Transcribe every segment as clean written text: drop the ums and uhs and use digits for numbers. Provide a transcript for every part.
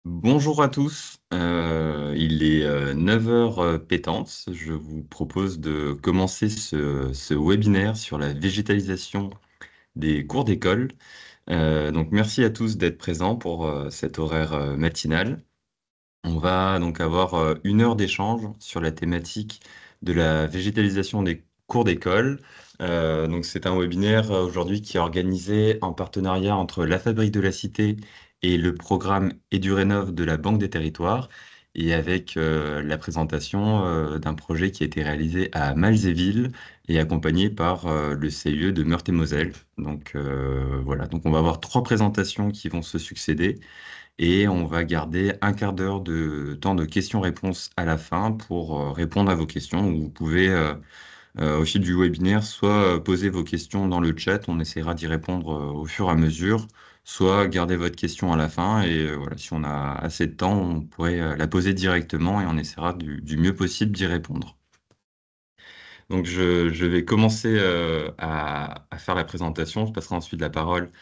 Bonjour à tous, il est 9 heures pétantes. Je vous propose de commencer ce webinaire sur la végétalisation des cours d'école. Donc merci à tous d'être présents pour cet horaire matinal. On va donc avoir 1 heure d'échange sur la thématique de la végétalisation des cours d'école. Donc c'est un webinaire aujourd'hui qui est organisé en partenariat entre la Fabrique de la Cité et le programme EduRénov de la Banque des Territoires, et avec la présentation d'un projet qui a été réalisé à Malzéville et accompagné par le CIE de Meurthe-et-Moselle. Donc voilà, donc on va avoir 3 présentations qui vont se succéder. Et on va garder un quart d'heure de temps de questions-réponses à la fin pour répondre à vos questions. Vous pouvez, au fil du webinaire, soit poser vos questions dans le chat, on essaiera d'y répondre au fur et à mesure, soit garder votre question à la fin. Et voilà, si on a assez de temps, on pourrait la poser directement et on essaiera du mieux possible d'y répondre. Donc je vais commencer à faire la présentation. Je passerai ensuite la parole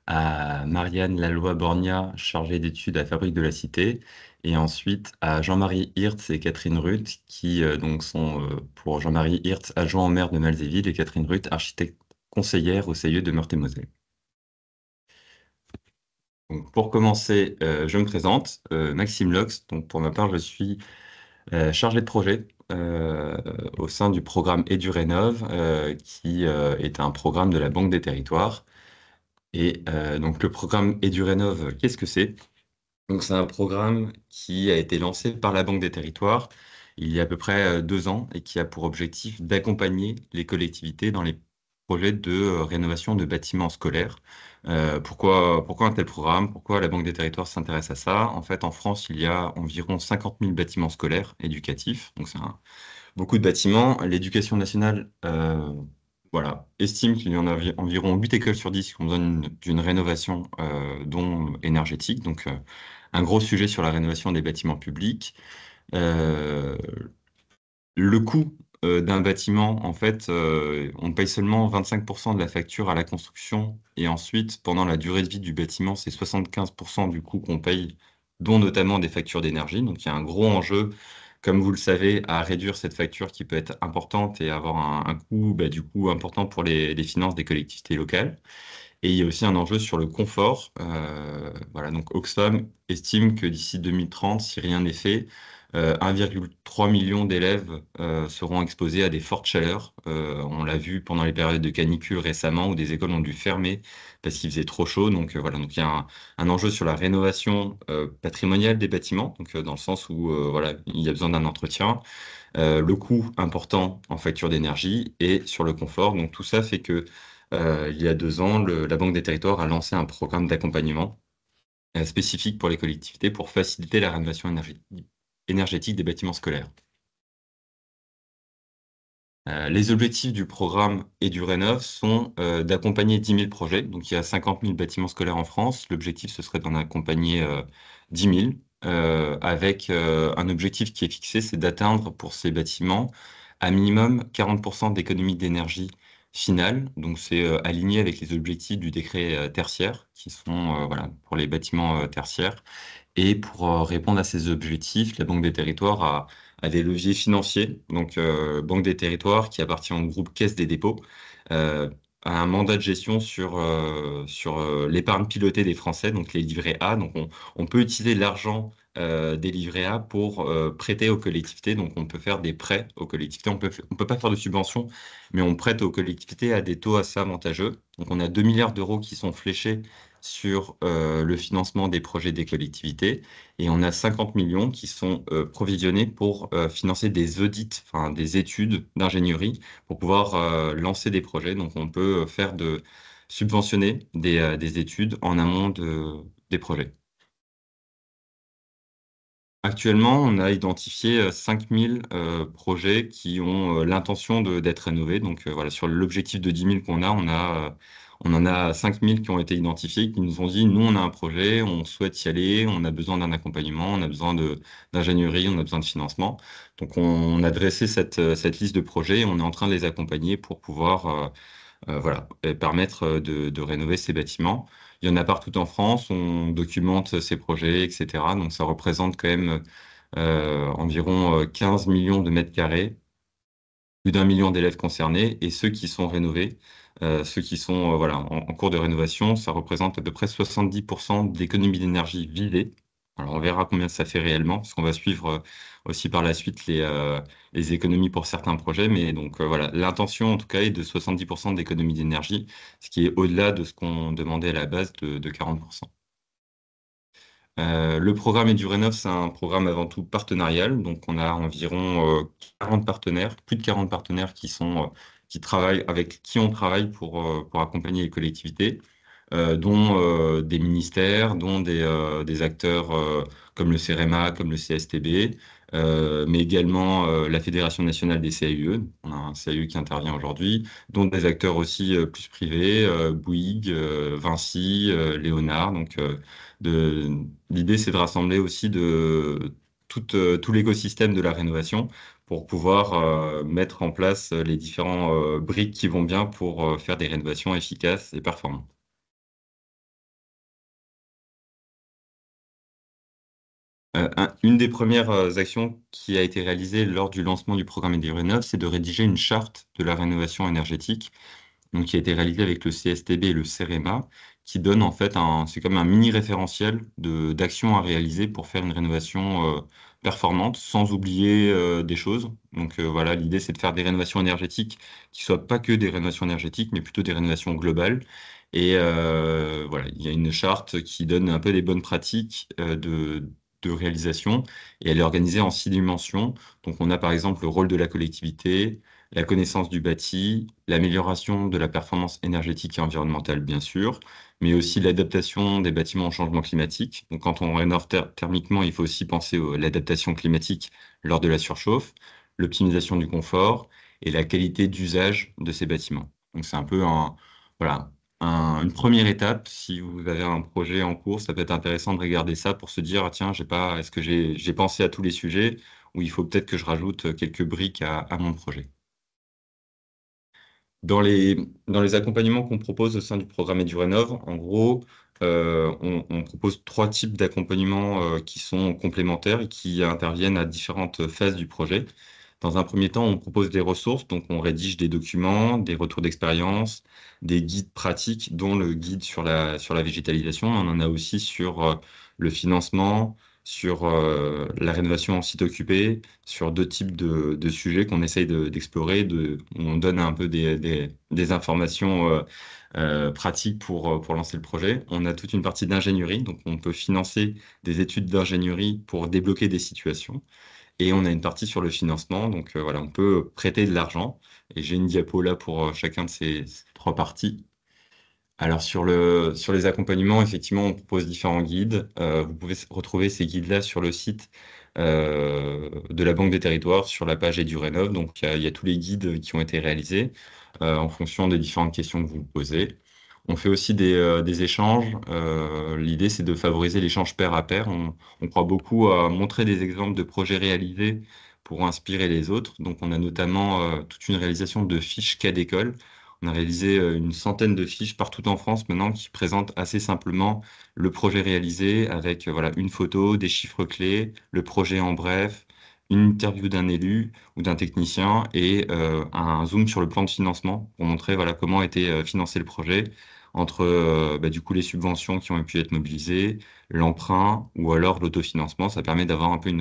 à Marianne Laloy-Borgna, chargée d'études à Fabrique de la Cité, et ensuite à Jean-Marie Hirtz et Catherine Ruth, qui donc sont, pour Jean-Marie Hirtz, adjoint au maire de Malzéville, et Catherine Ruth, architecte conseillère au CIE de Meurthe-et-Moselle. Donc, pour commencer, je me présente, Maxime Lox. Donc, pour ma part, je suis chargé de projet au sein du programme EduRénov, qui est un programme de la Banque des Territoires. Et donc, le programme EduRénov, qu'est-ce que c'est? Donc, c'est un programme qui a été lancé par la Banque des Territoires il y a à peu près 2 ans et qui a pour objectif d'accompagner les collectivités dans les projets de rénovation de bâtiments scolaires. Pourquoi un tel programme? Pourquoi la Banque des Territoires s'intéresse à ça? En fait, en France, il y a environ 50 000 bâtiments scolaires éducatifs. Donc, c'est beaucoup de bâtiments. L'éducation nationale, voilà, estime qu'il y en a environ 8 écoles sur 10 qui ont besoin d'une rénovation, dont énergétique. Donc, un gros sujet sur la rénovation des bâtiments publics. Euh, le coût d'un bâtiment, en fait, on paye seulement 25% de la facture à la construction, et ensuite, pendant la durée de vie du bâtiment, c'est 75% du coût qu'on paye, dont notamment des factures d'énergie. Donc il y a un gros enjeu, comme vous le savez, à réduire cette facture qui peut être importante et avoir un coût, du coup, important pour les finances des collectivités locales. Et il y a aussi un enjeu sur le confort. Voilà, donc Oxfam estime que d'ici 2030, si rien n'est fait, 1,3 million d'élèves seront exposés à des fortes chaleurs. On l'a vu pendant les périodes de canicule récemment, où des écoles ont dû fermer parce qu'il faisait trop chaud. Donc voilà, donc il y a un enjeu sur la rénovation patrimoniale des bâtiments, donc dans le sens où voilà, il y a besoin d'un entretien, le coût important en facture d'énergie et sur le confort. Donc tout ça fait que il y a 2 ans, la Banque des Territoires a lancé un programme d'accompagnement spécifique pour les collectivités pour faciliter la rénovation énergétique des bâtiments scolaires. Les objectifs du programme EduRénov sont d'accompagner 10 000 projets. Donc, il y a 50 000 bâtiments scolaires en France. L'objectif, ce serait d'en accompagner 10 000, avec un objectif qui est fixé, c'est d'atteindre pour ces bâtiments à minimum 40% d'économie d'énergie finale. Donc, c'est aligné avec les objectifs du décret tertiaire, qui sont voilà, pour les bâtiments tertiaires. Et pour répondre à ces objectifs, la Banque des Territoires a des leviers financiers. Donc, Banque des Territoires, qui appartient au groupe Caisse des dépôts, a un mandat de gestion sur l'épargne pilotée des Français, donc les livrets A. Donc, on peut utiliser l'argent des livrets A pour prêter aux collectivités. Donc, on peut faire des prêts aux collectivités. On peut pas faire de subventions, mais on prête aux collectivités à des taux assez avantageux. Donc, on a 2 milliards d'euros qui sont fléchés sur le financement des projets des collectivités, et on a 50 millions qui sont provisionnés pour financer des audits, enfin des études d'ingénierie pour pouvoir lancer des projets. Donc on peut subventionner des études en amont des projets. Actuellement, on a identifié 5000 projets qui ont l'intention d'être rénovés. Donc voilà, sur l'objectif de 10 000 qu'on a, on en a 5000 qui ont été identifiés, qui nous ont dit, nous, on a un projet, on souhaite y aller, on a besoin d'un accompagnement, on a besoin d'ingénierie, on a besoin de financement. Donc on a dressé cette liste de projets et on est en train de les accompagner pour pouvoir voilà, et permettre de rénover ces bâtiments. Il y en a partout en France, on documente ces projets, etc. Donc ça représente quand même environ 15 millions de mètres carrés, plus d'un million d'élèves concernés, et ceux qui sont rénovés, ceux qui sont voilà, en cours de rénovation, ça représente à peu près 70% d'économie d'énergie visée. Alors on verra combien ça fait réellement, parce qu'on va suivre aussi par la suite les économies pour certains projets, mais donc voilà, l'intention en tout cas est de 70% d'économie d'énergie, ce qui est au-delà de ce qu'on demandait à la base de 40%. Le programme EduRénov, c'est un programme avant tout partenarial. Donc, on a environ 40 partenaires, plus de 40 partenaires qui travaillent, avec qui on travaille pour accompagner les collectivités, dont des ministères, dont des acteurs comme le CEREMA, comme le CSTB, mais également la Fédération nationale des CAUE. On a un CAUE qui intervient aujourd'hui, dont des acteurs aussi plus privés, Bouygues, Vinci, Léonard. Donc, l'idée, c'est de rassembler aussi tout l'écosystème de la rénovation pour pouvoir mettre en place les différents briques qui vont bien pour faire des rénovations efficaces et performantes. Une des premières actions qui a été réalisée lors du lancement du programme EduRénov, c'est de rédiger une charte de la rénovation énergétique, donc qui a été réalisée avec le CSTB et le CEREMA, qui donne en fait c'est comme un mini référentiel d'actions à réaliser pour faire une rénovation performante, sans oublier des choses. Donc voilà, l'idée c'est de faire des rénovations énergétiques qui soient pas que des rénovations énergétiques, mais plutôt des rénovations globales. Et voilà, il y a une charte qui donne un peu les bonnes pratiques de réalisation, et elle est organisée en 6 dimensions. Donc on a par exemple le rôle de la collectivité, la connaissance du bâti, l'amélioration de la performance énergétique et environnementale, bien sûr, mais aussi l'adaptation des bâtiments au changement climatique. Donc, quand on rénove thermiquement, il faut aussi penser à l'adaptation climatique lors de la surchauffe, l'optimisation du confort et la qualité d'usage de ces bâtiments. Donc, c'est un peu voilà, une première étape. Si vous avez un projet en cours, ça peut être intéressant de regarder ça pour se dire, ah, tiens, est-ce que j'ai pensé à tous les sujets ou il faut peut-être que je rajoute quelques briques à mon projet. Dans les accompagnements qu'on propose au sein du programme EduRénov, en gros, on propose trois types d'accompagnements qui sont complémentaires et qui interviennent à différentes phases du projet. Dans un premier temps, on propose des ressources, donc on rédige des documents, des retours d'expérience, des guides pratiques, dont le guide sur la végétalisation. On en a aussi sur le financement, sur la rénovation en site occupé, sur deux types de sujets qu'on essaye d'explorer. On donne un peu des informations pratiques pour lancer le projet. On a toute une partie d'ingénierie, donc on peut financer des études d'ingénierie pour débloquer des situations. Et on a une partie sur le financement, donc voilà, on peut prêter de l'argent. Et j'ai une diapo là pour chacun de ces trois parties. Alors sur les accompagnements, effectivement, on propose différents guides. Vous pouvez retrouver ces guides-là sur le site de la Banque des Territoires, sur la page EduRénov. Donc il y a tous les guides qui ont été réalisés en fonction des différentes questions que vous vous posez. On fait aussi des échanges. L'idée, c'est de favoriser l'échange pair à pair. On croit beaucoup à montrer des exemples de projets réalisés pour inspirer les autres. Donc on a notamment toute une réalisation de fiches cas d'école. On a réalisé une centaine de fiches partout en France maintenant qui présentent assez simplement le projet réalisé avec voilà, une photo, des chiffres clés, le projet en bref, une interview d'un élu ou d'un technicien et un zoom sur le plan de financement pour montrer voilà, comment a été financé le projet entre du coup, les subventions qui ont pu être mobilisées, l'emprunt ou alors l'autofinancement. Ça permet d'avoir un peu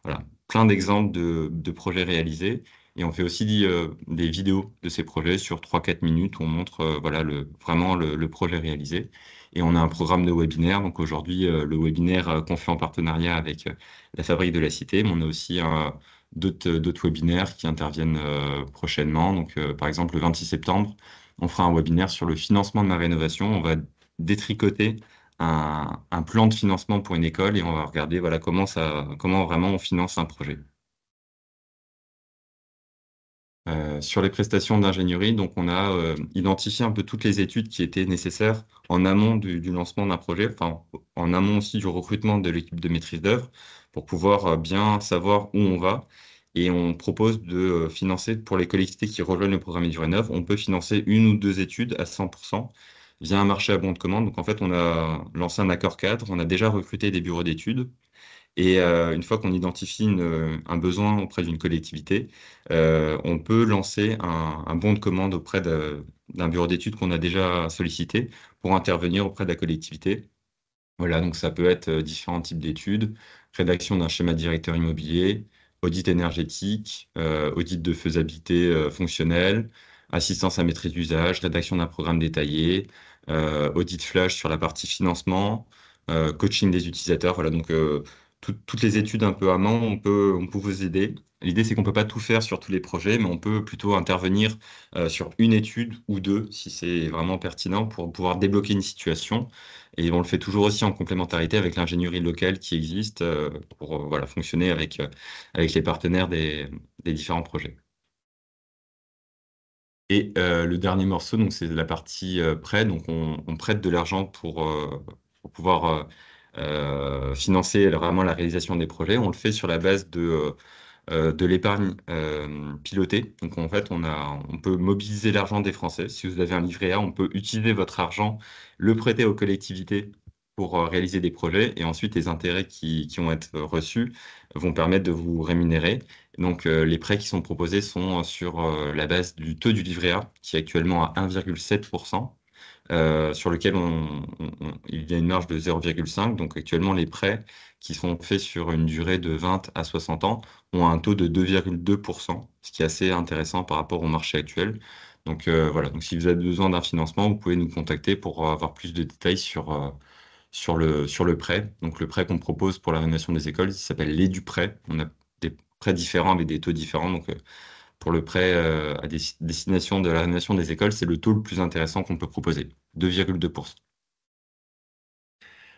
voilà, plein d'exemples de projets réalisés. Et on fait aussi des vidéos de ces projets sur 3-4 minutes où on montre voilà, vraiment le projet réalisé. Et on a un programme de webinaire. Donc aujourd'hui, le webinaire qu'on fait en partenariat avec la Fabrique de la Cité, mais on a aussi d'autres webinaires qui interviennent prochainement. Donc par exemple, le 26 septembre, on fera un webinaire sur le financement de ma rénovation. On va détricoter un plan de financement pour une école et on va regarder voilà, comment vraiment on finance un projet. Sur les prestations d'ingénierie, donc on a identifié un peu toutes les études qui étaient nécessaires en amont du lancement d'un projet, enfin en amont aussi du recrutement de l'équipe de maîtrise d'œuvre, pour pouvoir bien savoir où on va. Et on propose de financer pour les collectivités qui rejoignent le programme EduRénov, on peut financer une ou deux études à 100%. via un marché à bon de commande. Donc en fait, on a lancé un accord cadre, on a déjà recruté des bureaux d'études. Et une fois qu'on identifie un besoin auprès d'une collectivité, on peut lancer un bon de commande auprès d'un bureau d'études qu'on a déjà sollicité pour intervenir auprès de la collectivité. Voilà, donc ça peut être différents types d'études, rédaction d'un schéma directeur immobilier, audit énergétique, audit de faisabilité fonctionnelle, assistance à maîtrise d'usage, rédaction d'un programme détaillé, audit flash sur la partie financement, coaching des utilisateurs. Voilà, donc toutes les études un peu amont, on peut vous aider. L'idée, c'est qu'on peut pas tout faire sur tous les projets, mais on peut plutôt intervenir sur une étude ou deux, si c'est vraiment pertinent, pour pouvoir débloquer une situation. Et on le fait toujours aussi en complémentarité avec l'ingénierie locale qui existe pour voilà, fonctionner avec les partenaires des différents projets. Et le dernier morceau, donc c'est la partie prêt. Donc on prête de l'argent pour pouvoir financer vraiment la réalisation des projets. On le fait sur la base de l'épargne pilotée. Donc en fait, on peut mobiliser l'argent des Français. Si vous avez un livret A, on peut utiliser votre argent, le prêter aux collectivités pour réaliser des projets. Et ensuite, les intérêts qui vont être reçus vont permettre de vous rémunérer. Donc les prêts qui sont proposés sont sur la base du taux du livret A, qui est actuellement à 1,7%. Sur lequel il y a une marge de 0,5. Donc actuellement, les prêts qui sont faits sur une durée de 20 à 60 ans ont un taux de 2,2%, ce qui est assez intéressant par rapport au marché actuel. Donc voilà, donc si vous avez besoin d'un financement, vous pouvez nous contacter pour avoir plus de détails sur le prêt. Donc le prêt qu'on propose pour la rénovation des écoles, il s'appelle l'EduPrêt. On a des prêts différents avec des taux différents. Donc pour le prêt à destination de la rénovation des écoles, c'est le taux le plus intéressant qu'on peut proposer, 2,2%.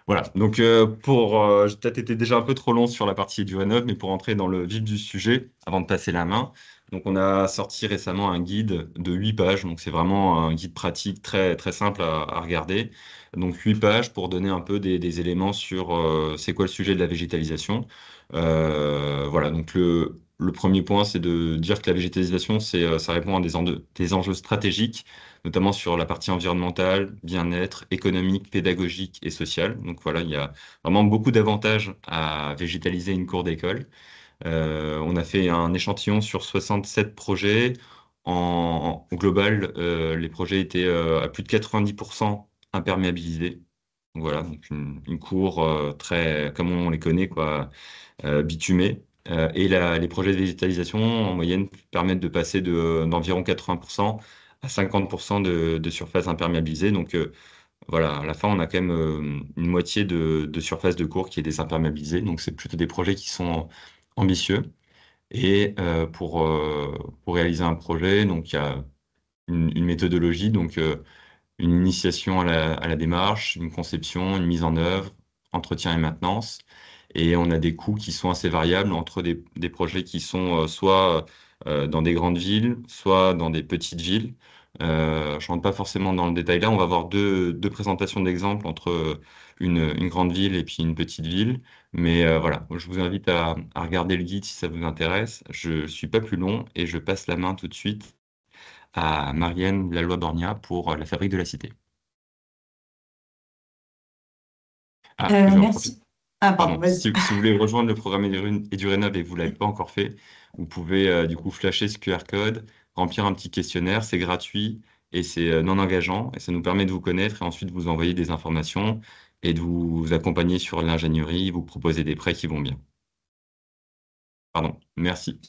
Voilà, donc j'ai peut-être été déjà un peu trop long sur la partie du rénov, mais pour entrer dans le vif du sujet, avant de passer la main, donc on a sorti récemment un guide de 8 pages, donc c'est vraiment un guide pratique très, très simple à regarder. Donc 8 pages pour donner un peu des éléments sur c'est quoi le sujet de la végétalisation. Voilà, donc le premier point, c'est de dire que la végétalisation, ça répond à des enjeux stratégiques notamment sur la partie environnementale, bien-être, économique, pédagogique et sociale. Donc voilà, il y a vraiment beaucoup d'avantages à végétaliser une cour d'école. On a fait un échantillon sur 67 projets. Au global, les projets étaient à plus de 90% imperméabilisés. Donc voilà, donc une cour très, comme on les connaît, quoi, bitumée. Les projets de végétalisation, en moyenne, permettent de passer d'environ 80% à 50% de surface imperméabilisée. Donc voilà, à la fin, on a quand même une moitié de surface de cours qui est désimperméabilisée. Donc c'est plutôt des projets qui sont ambitieux. Et pour réaliser un projet, donc il y a une méthodologie. Donc une initiation à la démarche, une conception, une mise en œuvre, entretien et maintenance. Et on a des coûts qui sont assez variables entre des projets qui sont soit dans des grandes villes, soit dans des petites villes. Je ne rentre pas forcément dans le détail là. On va avoir deux présentations d'exemples entre une grande ville et puis une petite ville. Mais voilà, je vous invite à regarder le guide si ça vous intéresse. Je ne suis pas plus long et je passe la main tout de suite à Marianne Laloy-Borgna pour la Fabrique de la Cité. Ah, j'en profite. Merci. Ah, pardon, Pardon. vas-y. Si vous voulez rejoindre le programme EduRénov et que vous ne l'avez pas encore fait, vous pouvez du coup flasher ce QR code, remplir un petit questionnaire, c'est gratuit et c'est non engageant et ça nous permet de vous connaître et ensuite vous envoyer des informations et de vous accompagner sur l'ingénierie, vous proposer des prêts qui vont bien. Pardon, merci.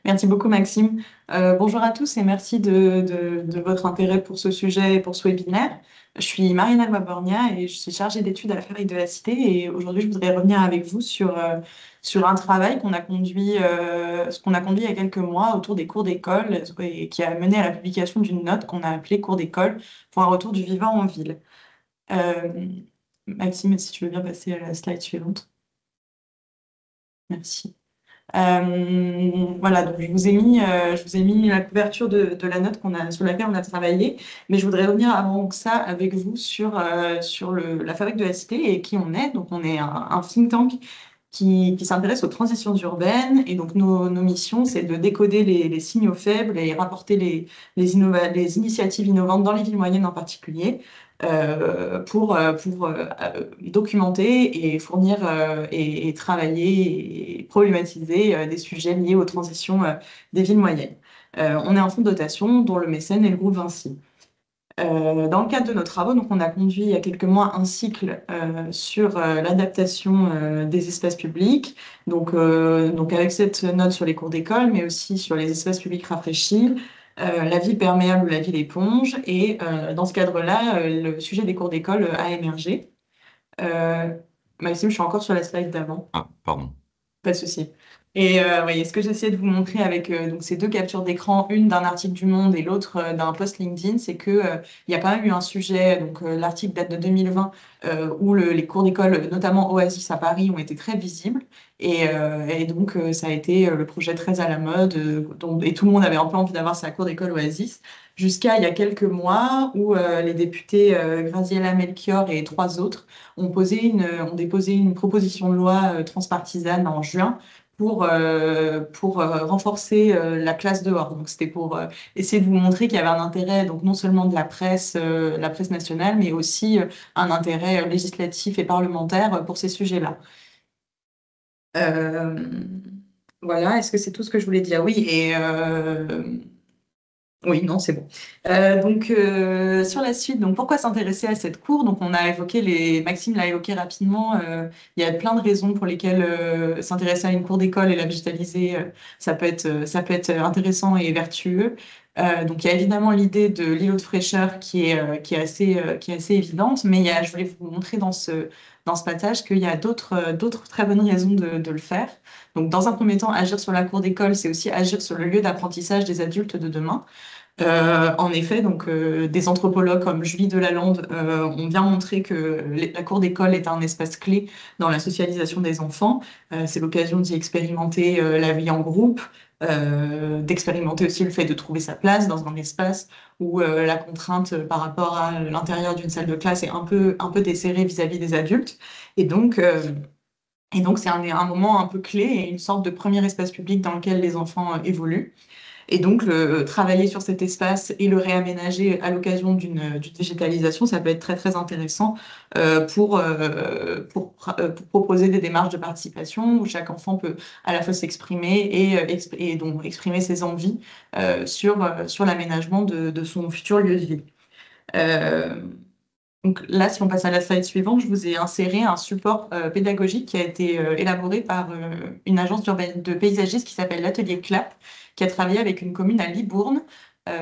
Merci beaucoup, Maxime. Bonjour à tous et merci de votre intérêt pour ce sujet et pour ce webinaire. Je suis Mariana Guabornia et je suis chargée d'études à la Fabrique de la Cité. Et aujourd'hui, je voudrais revenir avec vous sur un travail ce qu'on a conduit il y a quelques mois autour des cours d'école et qui a mené à la publication d'une note qu'on a appelée Cours d'école pour un retour du vivant en ville. Euh, Maxime, si tu veux bien passer à la slide suivante. Merci. Voilà, donc je vous ai mis la couverture de la note sur laquelle on a travaillé, mais je voudrais revenir avant que ça avec vous sur la fabrique de la cité et qui on est. Donc, on est un think tank qui s'intéresse aux transitions urbaines. Et donc, nos missions, c'est de décoder les signaux faibles et rapporter les initiatives innovantes dans les villes moyennes en particulier, pour documenter et fournir et travailler et problématiser des sujets liés aux transitions des villes moyennes. On est un fonds de dotation dont le mécène est le groupe Vinci. Dans le cadre de nos travaux, donc, on a conduit il y a quelques mois un cycle sur l'adaptation des espaces publics, donc avec cette note sur les cours d'école, mais aussi sur les espaces publics rafraîchis, la ville perméable ou la ville éponge. Et dans ce cadre-là, le sujet des cours d'école a émergé. Euh, Maxime, je suis encore sur la slide d'avant. Ah, pardon. Pas de souci. Et oui, ce que j'essayais de vous montrer avec donc ces deux captures d'écran, une d'un article du Monde et l'autre d'un post LinkedIn, c'est que il y a quand même eu un sujet. Donc l'article date de 2020 où les cours d'école, notamment Oasis à Paris, ont été très visibles. Et donc ça a été le projet très à la mode, et tout le monde avait un peu envie d'avoir sa cour d'école Oasis. Jusqu'à il y a quelques mois où les députés Graziella Melchior et trois autres ont déposé une proposition de loi transpartisane en juin pour renforcer la classe dehors. Donc, c'était pour essayer de vous montrer qu'il y avait un intérêt, donc non seulement de la presse nationale, mais aussi un intérêt législatif et parlementaire pour ces sujets-là. Euh, voilà, est-ce que c'est tout ce que je voulais dire? Oui, et oui, non, c'est bon. Sur la suite, donc pourquoi s'intéresser à cette cour? Donc on a évoqué Maxime l'a évoqué rapidement. Il y a plein de raisons pour lesquelles s'intéresser à une cour d'école et la végétaliser, ça peut être intéressant et vertueux. Donc il y a évidemment l'idée de l'îlot de fraîcheur qui est assez évidente, mais je voulais vous montrer dans ce passage qu'il y a d'autres très bonnes raisons de le faire. Donc dans un premier temps, agir sur la cour d'école, c'est aussi agir sur le lieu d'apprentissage des adultes de demain. En effet, donc, des anthropologues comme Julie Delalande ont bien montré que la cour d'école est un espace clé dans la socialisation des enfants. C'est l'occasion d'y expérimenter la vie en groupe, d'expérimenter aussi le fait de trouver sa place dans un espace où la contrainte par rapport à l'intérieur d'une salle de classe est un peu desserrée vis-à-vis des adultes. Et donc, euh, et donc, c'est un moment un peu clé et une sorte de premier espace public dans lequel les enfants évoluent. Et donc, travailler sur cet espace et le réaménager à l'occasion d'une végétalisation, ça peut être très, très intéressant pour proposer des démarches de participation où chaque enfant peut à la fois s'exprimer et donc exprimer ses envies sur l'aménagement de son futur lieu de vie. Euh, donc là, si on passe à la slide suivante, je vous ai inséré un support pédagogique qui a été élaboré par une agence de paysagistes qui s'appelle l'Atelier CLAP, qui a travaillé avec une commune à Libourne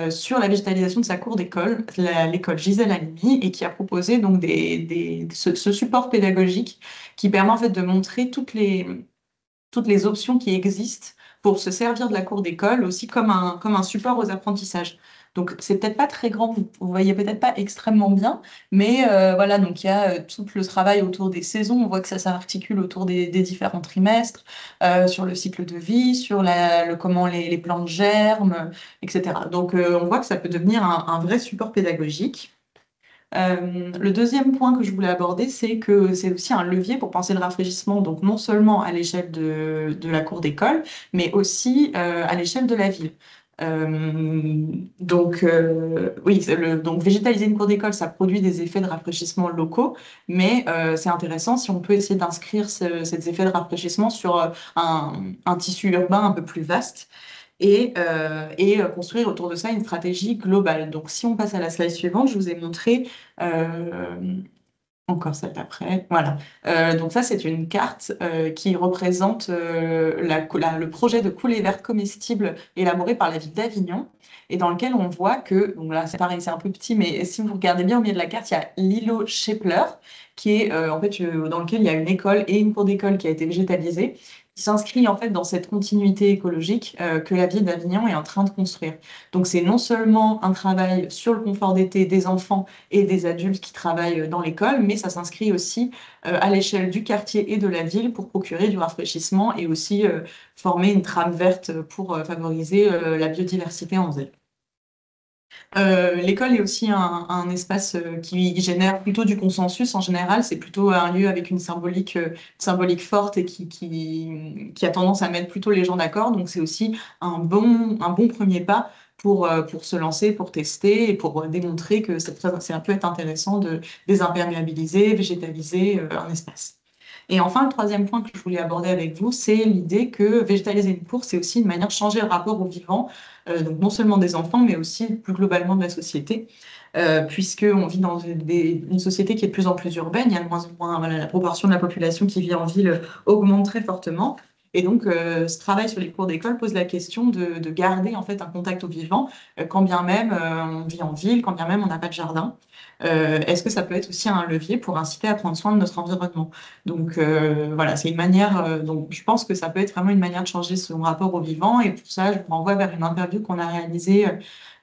sur la végétalisation de sa cour d'école, l'école Gisèle Halimi, et qui a proposé donc ce support pédagogique qui permet en fait de montrer toutes les options qui existent pour se servir de la cour d'école aussi comme un support aux apprentissages. Donc, c'est peut-être pas très grand, vous voyez peut-être pas extrêmement bien, mais voilà, donc il y a tout le travail autour des saisons, on voit que ça s'articule autour des différents trimestres, sur le cycle de vie, sur comment les plantes germent, etc. Donc, on voit que ça peut devenir un vrai support pédagogique. Le deuxième point que je voulais aborder, c'est que c'est aussi un levier pour penser le rafraîchissement, donc non seulement à l'échelle de la cour d'école, mais aussi à l'échelle de la ville. Oui, donc végétaliser une cour d'école, ça produit des effets de rafraîchissement locaux, mais c'est intéressant si on peut essayer d'inscrire ces effets de rafraîchissement sur un tissu urbain un peu plus vaste et construire autour de ça une stratégie globale. Donc, si on passe à la slide suivante, je vous ai montré encore celle d'après. Voilà. Donc ça, c'est une carte qui représente le projet de coulée verte comestible élaboré par la ville d'Avignon et dans lequel on voit que, donc là, c'est pareil, c'est un peu petit, mais si vous regardez bien au milieu de la carte, il y a l'îlot Schepler qui est en fait dans lequel il y a une école et une cour d'école qui a été végétalisée, qui s'inscrit en fait dans cette continuité écologique que la ville d'Avignon est en train de construire. Donc c'est non seulement un travail sur le confort d'été des enfants et des adultes qui travaillent dans l'école, mais ça s'inscrit aussi à l'échelle du quartier et de la ville pour procurer du rafraîchissement et aussi former une trame verte pour favoriser la biodiversité en ville. L'école est aussi un espace qui génère plutôt du consensus en général. C'est plutôt un lieu avec une symbolique forte et qui a tendance à mettre plutôt les gens d'accord. Donc c'est aussi un bon premier pas pour se lancer, pour tester et pour démontrer que ça peut être intéressant de désimperméabiliser, végétaliser un espace. Et enfin, le troisième point que je voulais aborder avec vous, c'est l'idée que végétaliser une cour, c'est aussi une manière de changer le rapport au vivant, donc non seulement des enfants, mais aussi plus globalement de la société, puisqu'on vit dans une société qui est de plus en plus urbaine, il y a de moins en moins, voilà, la proportion de la population qui vit en ville augmente très fortement. Et donc, ce travail sur les cours d'école pose la question de garder en fait un contact au vivant, quand bien même on vit en ville, quand bien même on n'a pas de jardin. Est-ce que ça peut être aussi un levier pour inciter à prendre soin de notre environnement? Donc voilà, c'est une manière. Donc je pense que ça peut être vraiment une manière de changer son rapport au vivant. Et pour ça, je vous renvoie vers une interview qu'on a réalisée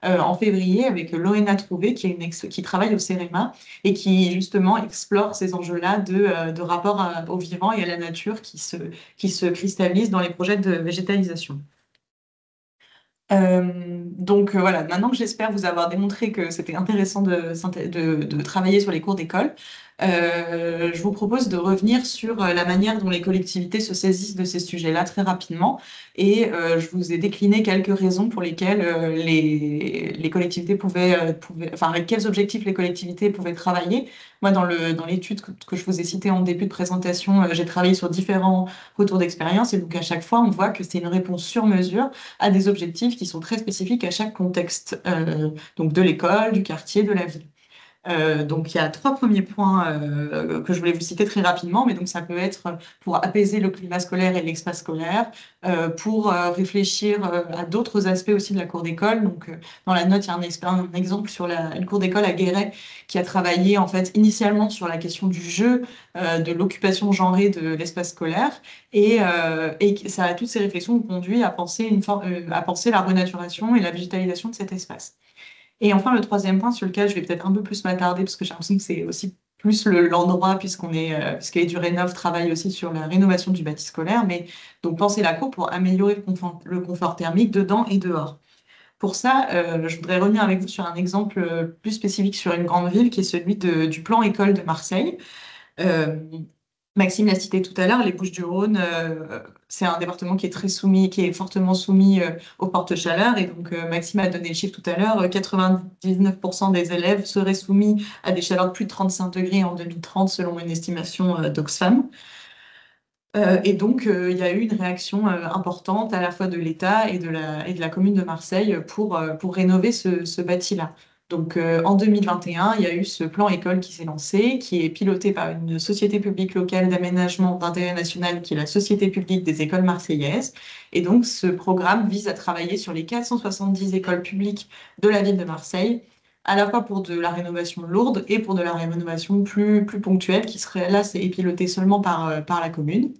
en février avec Lorena Trouvé, qui est qui travaille au CEREMA et qui justement explore ces enjeux-là de rapport au vivant et à la nature qui se cristallisent dans les projets de végétalisation. Voilà, maintenant que j'espère vous avoir démontré que c'était intéressant de travailler sur les cours d'école, je vous propose de revenir sur la manière dont les collectivités se saisissent de ces sujets-là très rapidement. Et je vous ai décliné quelques raisons pour lesquelles les collectivités enfin, avec quels objectifs les collectivités pouvaient travailler. Moi, dans l'étude que je vous ai citée en début de présentation, j'ai travaillé sur différents retours d'expérience. Et donc, à chaque fois, on voit que c'est une réponse sur mesure à des objectifs qui sont très spécifiques à chaque contexte, donc de l'école, du quartier, de la ville. Donc, il y a trois premiers points que je voulais vous citer très rapidement, mais donc ça peut être pour apaiser le climat scolaire et l'espace scolaire, pour réfléchir à d'autres aspects aussi de la cour d'école. Donc, dans la note, il y a un exemple sur une cour d'école à Guéret qui a travaillé en fait initialement sur la question du jeu, de l'occupation genrée de l'espace scolaire, et ça, toutes ces réflexions ont conduit à penser à penser la renaturation et la végétalisation de cet espace. Et enfin, le troisième point sur lequel je vais peut-être un peu plus m'attarder, parce que j'ai l'impression que c'est aussi plus l'endroit, puisque EduRénov travaille aussi sur la rénovation du bâti scolaire, mais donc penser la cour pour améliorer le confort thermique dedans et dehors. Pour ça, je voudrais revenir avec vous sur un exemple plus spécifique sur une grande ville, qui est celui du plan école de Marseille. Euh, Maxime l'a cité tout à l'heure, les Bouches-du-Rhône, c'est un département qui est qui est fortement soumis aux fortes chaleurs. Et donc, Maxime a donné le chiffre tout à l'heure, 99% des élèves seraient soumis à des chaleurs de plus de 35 degrés en 2030, selon une estimation d'Oxfam. Et donc, il y a eu une réaction importante à la fois de l'État et de la commune de Marseille pour rénover ce bâti-là. Donc, en 2021, il y a eu ce plan école qui s'est lancé, qui est piloté par une société publique locale d'aménagement d'intérêt national, qui est la Société publique des écoles marseillaises. Et donc, ce programme vise à travailler sur les 470 écoles publiques de la ville de Marseille, à la fois pour de la rénovation lourde et pour de la rénovation plus ponctuelle, qui serait là, c'est piloté seulement par la commune.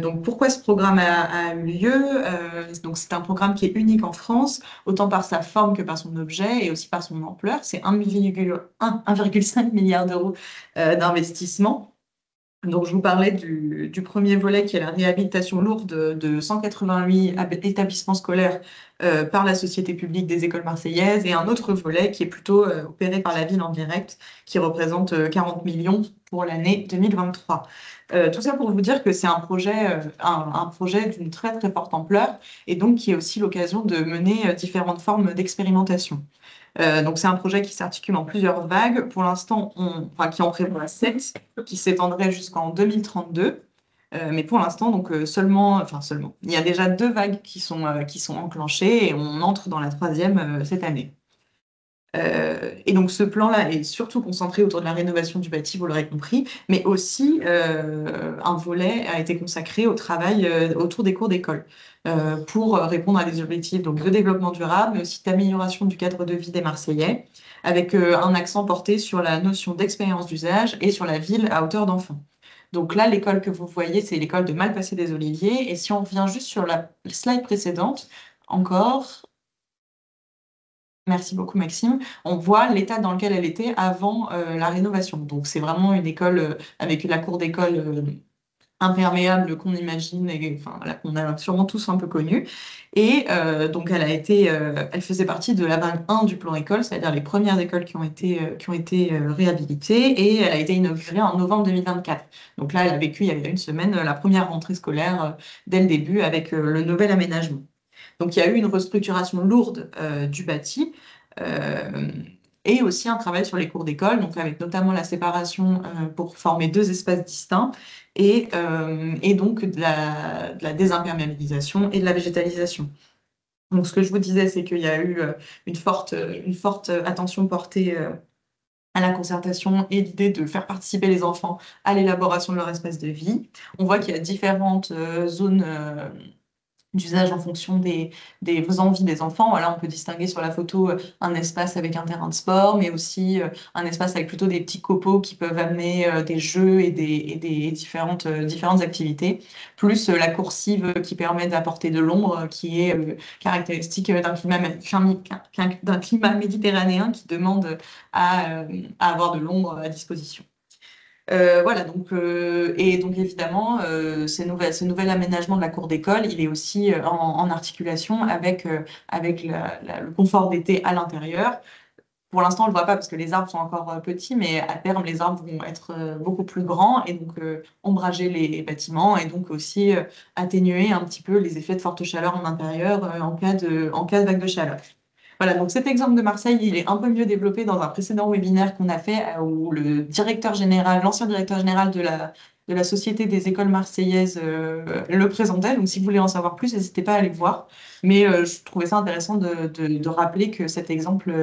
Donc, pourquoi ce programme a eu lieu? Donc, c'est un programme qui est unique en France, autant par sa forme que par son objet et aussi par son ampleur. C'est 1,5 milliard d'euros d'investissement. Donc, je vous parlais du premier volet qui est la réhabilitation lourde de 188 établissements scolaires par la Société publique des écoles marseillaises, et un autre volet qui est plutôt opéré par la ville en direct, qui représente 40 millions pour l'année 2023. Tout ça pour vous dire que c'est un projet d'une très très forte ampleur, et donc qui est aussi l'occasion de mener différentes formes d'expérimentation. Donc, c'est un projet qui s'articule en plusieurs vagues. Pour l'instant, enfin, qui en prévoit 7, qui s'étendraient jusqu'en 2032. Mais pour l'instant, donc seulement, il y a déjà 2 vagues qui sont enclenchées, et on entre dans la troisième cette année. Et donc ce plan-là est surtout concentré autour de la rénovation du bâti, vous l'aurez compris, mais aussi un volet a été consacré au travail autour des cours d'école pour répondre à des objectifs donc, de développement durable, mais aussi d'amélioration du cadre de vie des Marseillais, avec un accent porté sur la notion d'expérience d'usage et sur la ville à hauteur d'enfant. Donc là, l'école que vous voyez, c'est l'école de Malpasset des Oliviers. Et si on revient juste sur la slide précédente, encore. Merci beaucoup, Maxime. On voit l'état dans lequel elle était avant la rénovation. Donc, c'est vraiment une école avec la cour d'école imperméable qu'on imagine et enfin, voilà, qu'on a sûrement tous un peu connu. Et donc, elle faisait partie de la vague 1 du plan école, c'est-à-dire les premières écoles qui ont été réhabilitées, et elle a été inaugurée en novembre 2024. Donc là, elle a vécu, il y a une semaine, la première rentrée scolaire dès le début avec le nouvel aménagement. Donc, il y a eu une restructuration lourde du bâti. euh, et aussi un travail sur les cours d'école, donc avec notamment la séparation pour former deux espaces distincts et donc de la désimperméabilisation et de la végétalisation. Donc, ce que je vous disais, c'est qu'il y a eu une forte attention portée à la concertation et l'idée de faire participer les enfants à l'élaboration de leur espace de vie. On voit qu'il y a différentes zones d'usage en fonction des envies des enfants. Voilà, on peut distinguer sur la photo un espace avec un terrain de sport, mais aussi un espace avec plutôt des petits copeaux qui peuvent amener des jeux et des différentes activités, plus la coursive qui permet d'apporter de l'ombre, qui est caractéristique d'un climat méditerranéen qui demande à avoir de l'ombre à disposition. Voilà, et donc évidemment, ce nouvel aménagement de la cour d'école, il est aussi en articulation avec le confort d'été à l'intérieur. Pour l'instant, on ne le voit pas parce que les arbres sont encore petits, mais à terme, les arbres vont être beaucoup plus grands et donc ombrager les bâtiments et donc aussi atténuer un petit peu les effets de forte chaleur en intérieur en cas de vague de chaleur. Voilà, donc cet exemple de Marseille, il est un peu mieux développé dans un précédent webinaire qu'on a fait où le directeur général, l'ancien directeur général de la Société des écoles marseillaises le présentait. Donc si vous voulez en savoir plus, n'hésitez pas à aller le voir. Mais je trouvais ça intéressant de rappeler que cet exemple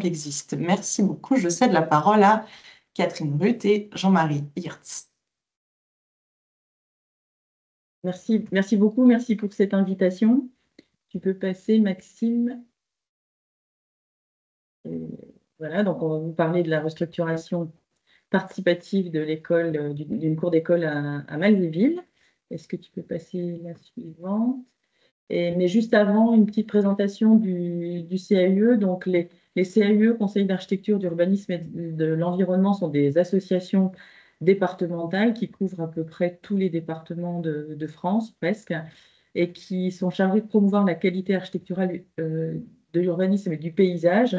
existe. Merci beaucoup. Je cède la parole à Catherine Ruth et Jean-Marie Hirtz. Merci beaucoup, merci pour cette invitation. Tu peux passer, Maxime. Voilà, donc on va vous parler de la restructuration participative de l'école, d'une cour d'école à Malzéville. Est-ce que tu peux passer la suivante? Mais juste avant, une petite présentation du CAUE. Donc, les CAUE, Conseil d'architecture, d'urbanisme et de l'environnement, sont des associations départementales qui couvrent à peu près tous les départements de France, presque, et qui sont chargées de promouvoir la qualité architecturale de l'urbanisme et du paysage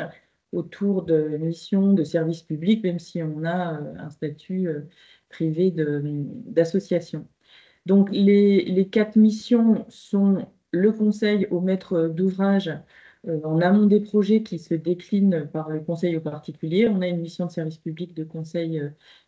autour de missions de service public, même si on a un statut privé d'association. Donc, les quatre missions sont le conseil au maître d'ouvrage en amont des projets qui se déclinent par le conseil aux particuliers. On a une mission de service public de conseil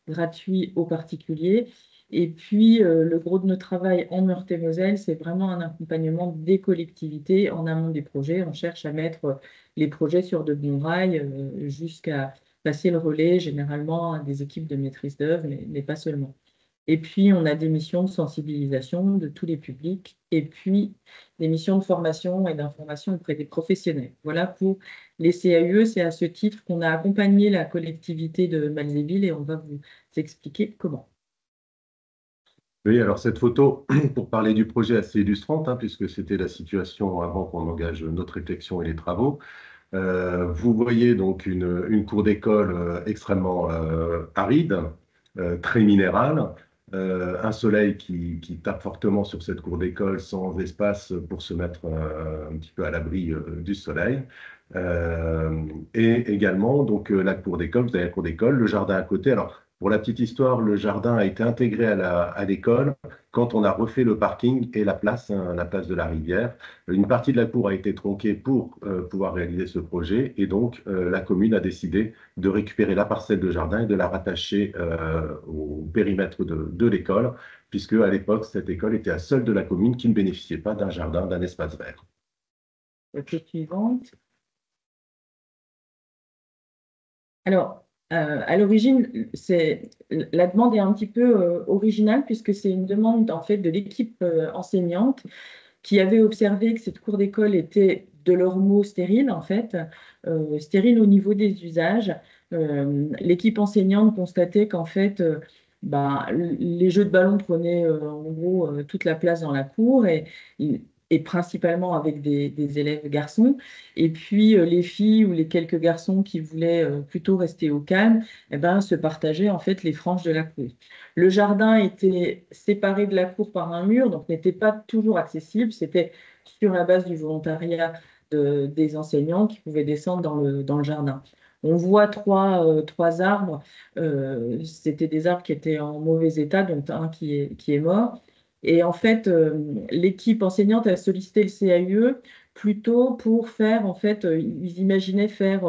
gratuit aux particuliers. Et puis, le gros de notre travail en Meurthe-et-Moselle, c'est vraiment un accompagnement des collectivités en amont des projets. On cherche à mettre les projets sur de bons rails jusqu'à passer le relais, généralement, à des équipes de maîtrise d'œuvre, mais pas seulement. Et puis, on a des missions de sensibilisation de tous les publics et puis des missions de formation et d'information auprès des professionnels. Voilà pour les CAUE. C'est à ce titre qu'on a accompagné la collectivité de Malzéville et on va vous expliquer comment. Oui, alors cette photo, pour parler du projet, assez illustrante, hein, puisque c'était la situation avant qu'on engage notre réflexion et les travaux. Vous voyez donc une cour d'école extrêmement aride, très minérale, un soleil qui tape fortement sur cette cour d'école sans espace pour se mettre un petit peu à l'abri du soleil. Et également, donc, la cour d'école, vous avez la cour d'école, le jardin à côté. Alors, pour la petite histoire, le jardin a été intégré à l'école quand on a refait le parking et la place, hein, la place de la Rivière. Une partie de la cour a été tronquée pour pouvoir réaliser ce projet et donc la commune a décidé de récupérer la parcelle de jardin et de la rattacher au périmètre de l'école, puisque à l'époque, cette école était la seule de la commune qui ne bénéficiait pas d'un jardin, d'un espace vert. La suivante. Alors, à l'origine, la demande est un petit peu originale puisque c'est une demande en fait de l'équipe enseignante qui avait observé que cette cour d'école était de leur mot stérile en fait, stérile au niveau des usages. L'équipe enseignante constatait qu'en fait, les jeux de ballon prenaient en gros toute la place dans la cour et et principalement avec des élèves garçons. Et puis les filles ou les quelques garçons qui voulaient plutôt rester au calme, eh ben, se partageaient en fait les franges de la cour. Le jardin était séparé de la cour par un mur, donc n'était pas toujours accessible. C'était sur la base du volontariat des enseignants qui pouvaient descendre dans le jardin. On voit trois arbres. C'était des arbres qui étaient en mauvais état, dont un qui est mort. Et en fait, l'équipe enseignante a sollicité le CAUE plutôt pour faire, en fait, ils imaginaient faire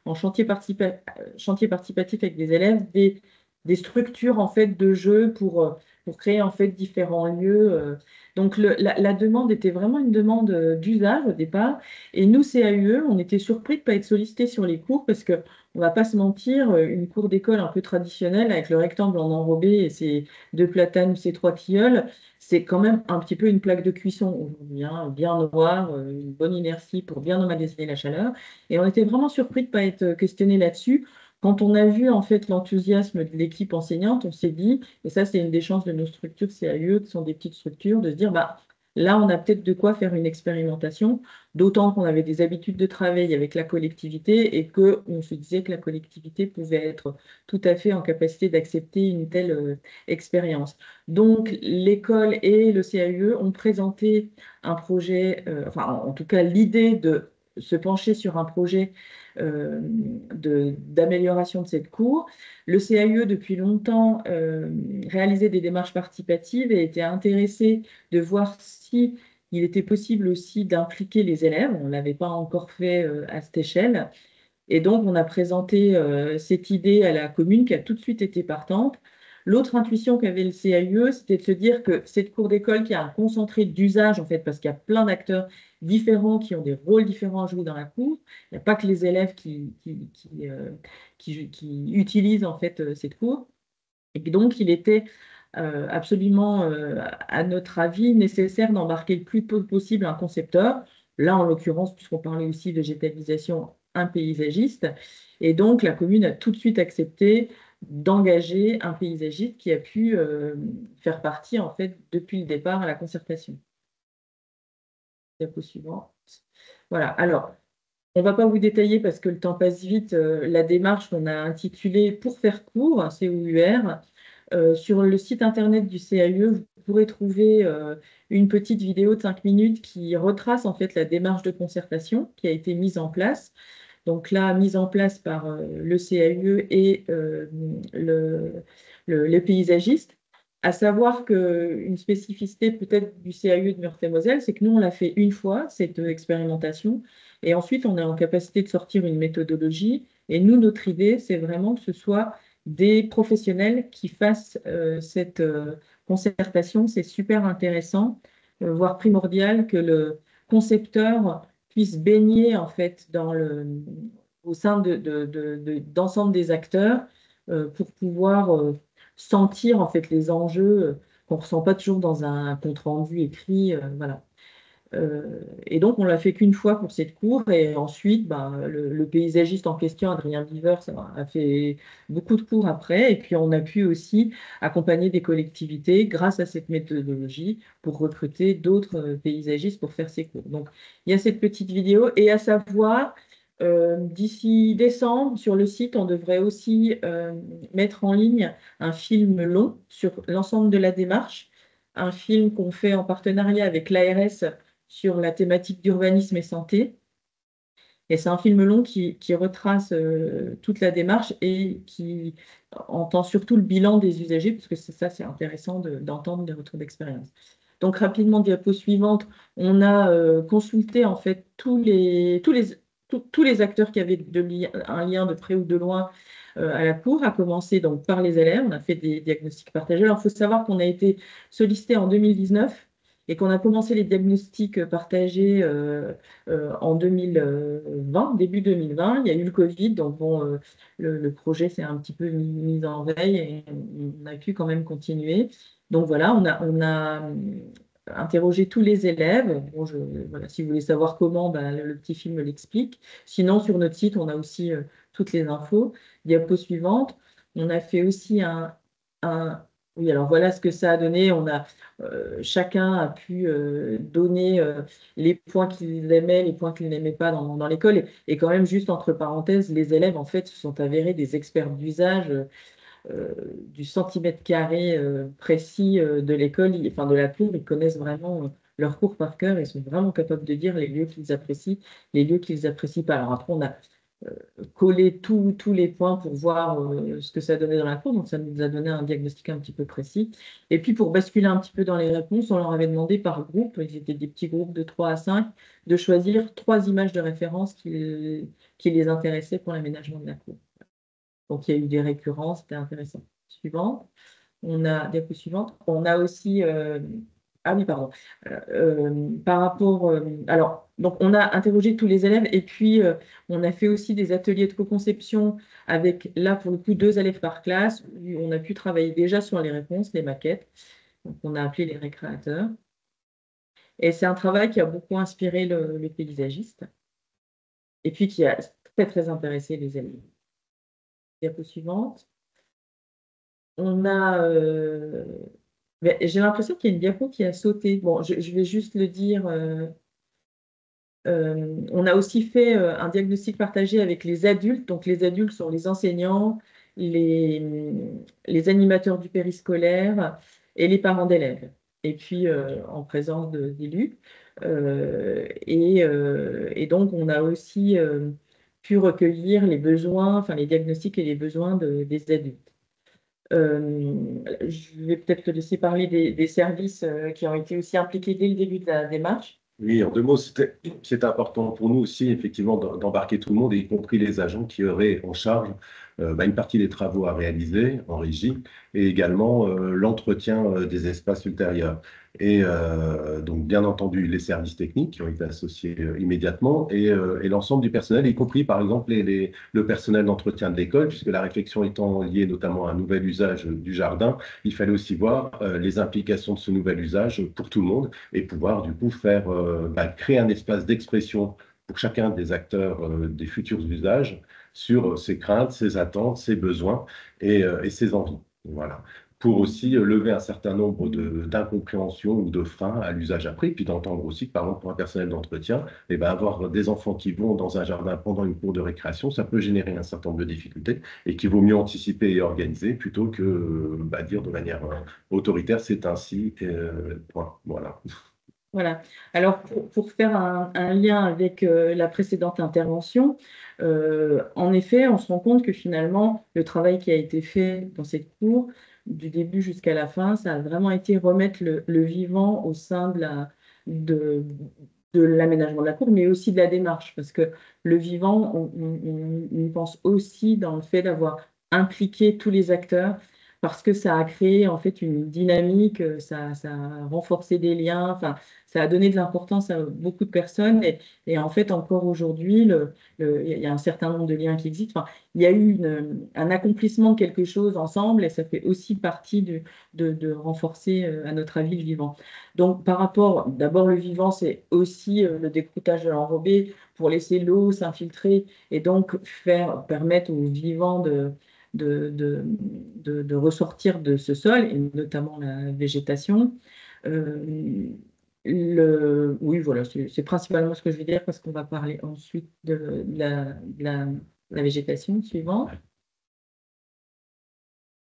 en chantier participatif avec des élèves des structures en fait de jeu pour créer en fait différents lieux. Donc la demande était vraiment une demande d'usage au départ. Et nous, CAUE, on était surpris de ne pas être sollicités sur les cours parce que on va pas se mentir, une cour d'école un peu traditionnelle avec le rectangle en enrobé et ses deux platanes ou ses trois tilleuls, c'est quand même un petit peu une plaque de cuisson aujourd'hui, hein, bien noire, une bonne inertie pour bien emmagasiner la chaleur. Et on était vraiment surpris de ne pas être questionné là-dessus. Quand on a vu en fait l'enthousiasme de l'équipe enseignante, on s'est dit, et ça c'est une des chances de nos structures CAE, qui sont des petites structures, de se dire, bah, là on a peut-être de quoi faire une expérimentation, d'autant qu'on avait des habitudes de travail avec la collectivité et qu'on se disait que la collectivité pouvait être tout à fait en capacité d'accepter une telle expérience. Donc l'école et le CAE ont présenté un projet, enfin en tout cas l'idée de se pencher sur un projet d'amélioration de cette cour. Le CAE, depuis longtemps, réalisait des démarches participatives et était intéressé de voir si il était possible aussi d'impliquer les élèves. On ne l'avait pas encore fait à cette échelle. Et donc, on a présenté cette idée à la commune qui a tout de suite été partante. L'autre intuition qu'avait le CAUE, c'était de se dire que cette cour d'école qui a un concentré d'usage, en fait, parce qu'il y a plein d'acteurs différents qui ont des rôles différents à jouer dans la cour. Il n'y a pas que les élèves qui utilisent, en fait, cette cour. Et donc, il était absolument, à notre avis, nécessaire d'embarquer le plus tôt possible un concepteur. Là, en l'occurrence, puisqu'on parlait aussi de végétalisation, un paysagiste. Et donc, la commune a tout de suite accepté d'engager un paysagiste qui a pu faire partie, en fait, depuis le départ à la concertation. Diapo suivante. Voilà. Alors, on ne va pas vous détailler parce que le temps passe vite. La démarche qu'on a intitulée Pour faire court, COUR, sur le site internet du CAUE, vous pourrez trouver une petite vidéo de 5 minutes qui retrace en fait la démarche de concertation qui a été mise en place. Donc là, mise en place par le CAUE et les paysagistes. À savoir qu'une spécificité peut-être du CAUE de Meurthe-et-Moselle, c'est que nous, on l'a fait une fois, cette expérimentation, et ensuite, on est en capacité de sortir une méthodologie. Et nous, notre idée, c'est vraiment que ce soit des professionnels qui fassent cette concertation. C'est super intéressant, voire primordial, que le concepteur puisse baigner en fait au sein d'ensemble des acteurs pour pouvoir sentir en fait les enjeux qu'on ne ressent pas toujours dans un compte rendu écrit. Voilà. Et donc, on l'a fait qu'une fois pour cette cour. Et ensuite, le paysagiste en question, Adrien Biver, a fait beaucoup de cours après. Et puis, on a pu aussi accompagner des collectivités grâce à cette méthodologie pour recruter d'autres paysagistes pour faire ces cours. Donc, il y a cette petite vidéo. Et à savoir, d'ici décembre, sur le site, on devrait aussi mettre en ligne un film long sur l'ensemble de la démarche. Un film qu'on fait en partenariat avec l'ARS sur la thématique d'urbanisme et santé. Et c'est un film long qui retrace toute la démarche et qui entend surtout le bilan des usagers, parce que c'est intéressant d'entendre des retours d'expérience. Donc rapidement, diapo suivante, on a consulté en fait tous les acteurs qui avaient un lien de près ou de loin à la cour, à commencer donc par les élèves. On a fait des diagnostics partagés. Alors, il faut savoir qu'on a été sollicité en 2019 et qu'on a commencé les diagnostics partagés en 2020, début 2020. Il y a eu le Covid, donc bon, le projet s'est un petit peu mis en veille et on a pu quand même continuer. Donc voilà, on a interrogé tous les élèves. Bon, voilà, si vous voulez savoir comment, le petit film l'explique. Sinon, sur notre site, on a aussi toutes les infos. Diapo suivante. On a fait aussi Oui, alors voilà ce que ça a donné. Chacun a pu donner les points qu'ils aimaient, les points qu'ils n'aimaient pas dans l'école. Et quand même, juste entre parenthèses, les élèves, en fait, se sont avérés des experts d'usage du centimètre carré précis de l'école, enfin de la cour. Ils connaissent vraiment leur cours par cœur. Ils sont vraiment capables de dire les lieux qu'ils apprécient, les lieux qu'ils n'apprécient pas. Alors après, on a collé tous les points pour voir ce que ça donnait dans la cour. Donc, ça nous a donné un diagnostic un petit peu précis. Et puis, pour basculer un petit peu dans les réponses, on leur avait demandé par groupe, ils étaient des petits groupes de 3 à 5, de choisir 3 images de référence qui les intéressaient pour l'aménagement de la cour. Donc, il y a eu des récurrences, c'était intéressant. Suivante. Diapo suivante. On a aussi. Ah oui, pardon. Par rapport. Alors, donc, on a interrogé tous les élèves et puis on a fait aussi des ateliers de co-conception avec, là, pour le coup, 2 élèves par classe. Où on a pu travailler déjà sur les réponses, les maquettes. Donc, on a appelé les récréateurs. Et c'est un travail qui a beaucoup inspiré le paysagiste et puis qui a très, très intéressé les élèves. Diapo suivante. On a. J'ai l'impression qu'il y a une diapo qui a sauté. Bon, je vais juste le dire. On a aussi fait un diagnostic partagé avec les adultes. Donc, les adultes sont les enseignants, les animateurs du périscolaire et les parents d'élèves. Et puis, en présence d'élus. Et donc, on a aussi pu recueillir les besoins, enfin, les diagnostics et les besoins des adultes. Je vais peut-être te laisser parler des services qui ont été aussi impliqués dès le début de la démarche. Oui, en 2 mots, c'était important pour nous aussi, effectivement, d'embarquer tout le monde, y compris les agents qui auraient en charge une partie des travaux à réaliser en régie et également l'entretien des espaces ultérieurs. Et donc, bien entendu, les services techniques qui ont été associés immédiatement et l'ensemble du personnel, y compris, par exemple, le personnel d'entretien de l'école, puisque la réflexion étant liée notamment à un nouvel usage du jardin, il fallait aussi voir les implications de ce nouvel usage pour tout le monde et pouvoir du coup créer un espace d'expression pour chacun des acteurs des futurs usages sur ses craintes, ses attentes, ses besoins et ses envies. Voilà. Pour aussi lever un certain nombre d'incompréhensions ou de freins à l'usage après, puis d'entendre aussi que, par exemple, pour un personnel d'entretien, avoir des enfants qui vont dans un jardin pendant une cour de récréation, ça peut générer un certain nombre de difficultés et qu'il vaut mieux anticiper et organiser plutôt que dire de manière autoritaire, c'est ainsi, point. Voilà. Voilà. Alors, pour faire un lien avec la précédente intervention, en effet, on se rend compte que finalement, le travail qui a été fait dans cette cour, du début jusqu'à la fin, ça a vraiment été remettre le vivant au sein de l'aménagement de la cour, mais aussi de la démarche, parce que le vivant, on pense aussi dans le fait d'avoir impliqué tous les acteurs, parce que ça a créé en fait une dynamique, ça a renforcé des liens, enfin, ça a donné de l'importance à beaucoup de personnes et en fait encore aujourd'hui, il y a un certain nombre de liens qui existent. Enfin, il y a eu un accomplissement de quelque chose ensemble et ça fait aussi partie de renforcer, à notre avis, le vivant. Donc par rapport, d'abord le vivant, c'est aussi le décroutage de l'enrobé pour laisser l'eau s'infiltrer et donc permettre aux vivants de ressortir de ce sol, et notamment la végétation. Oui, voilà, c'est principalement ce que je vais dire parce qu'on va parler ensuite de la végétation suivante.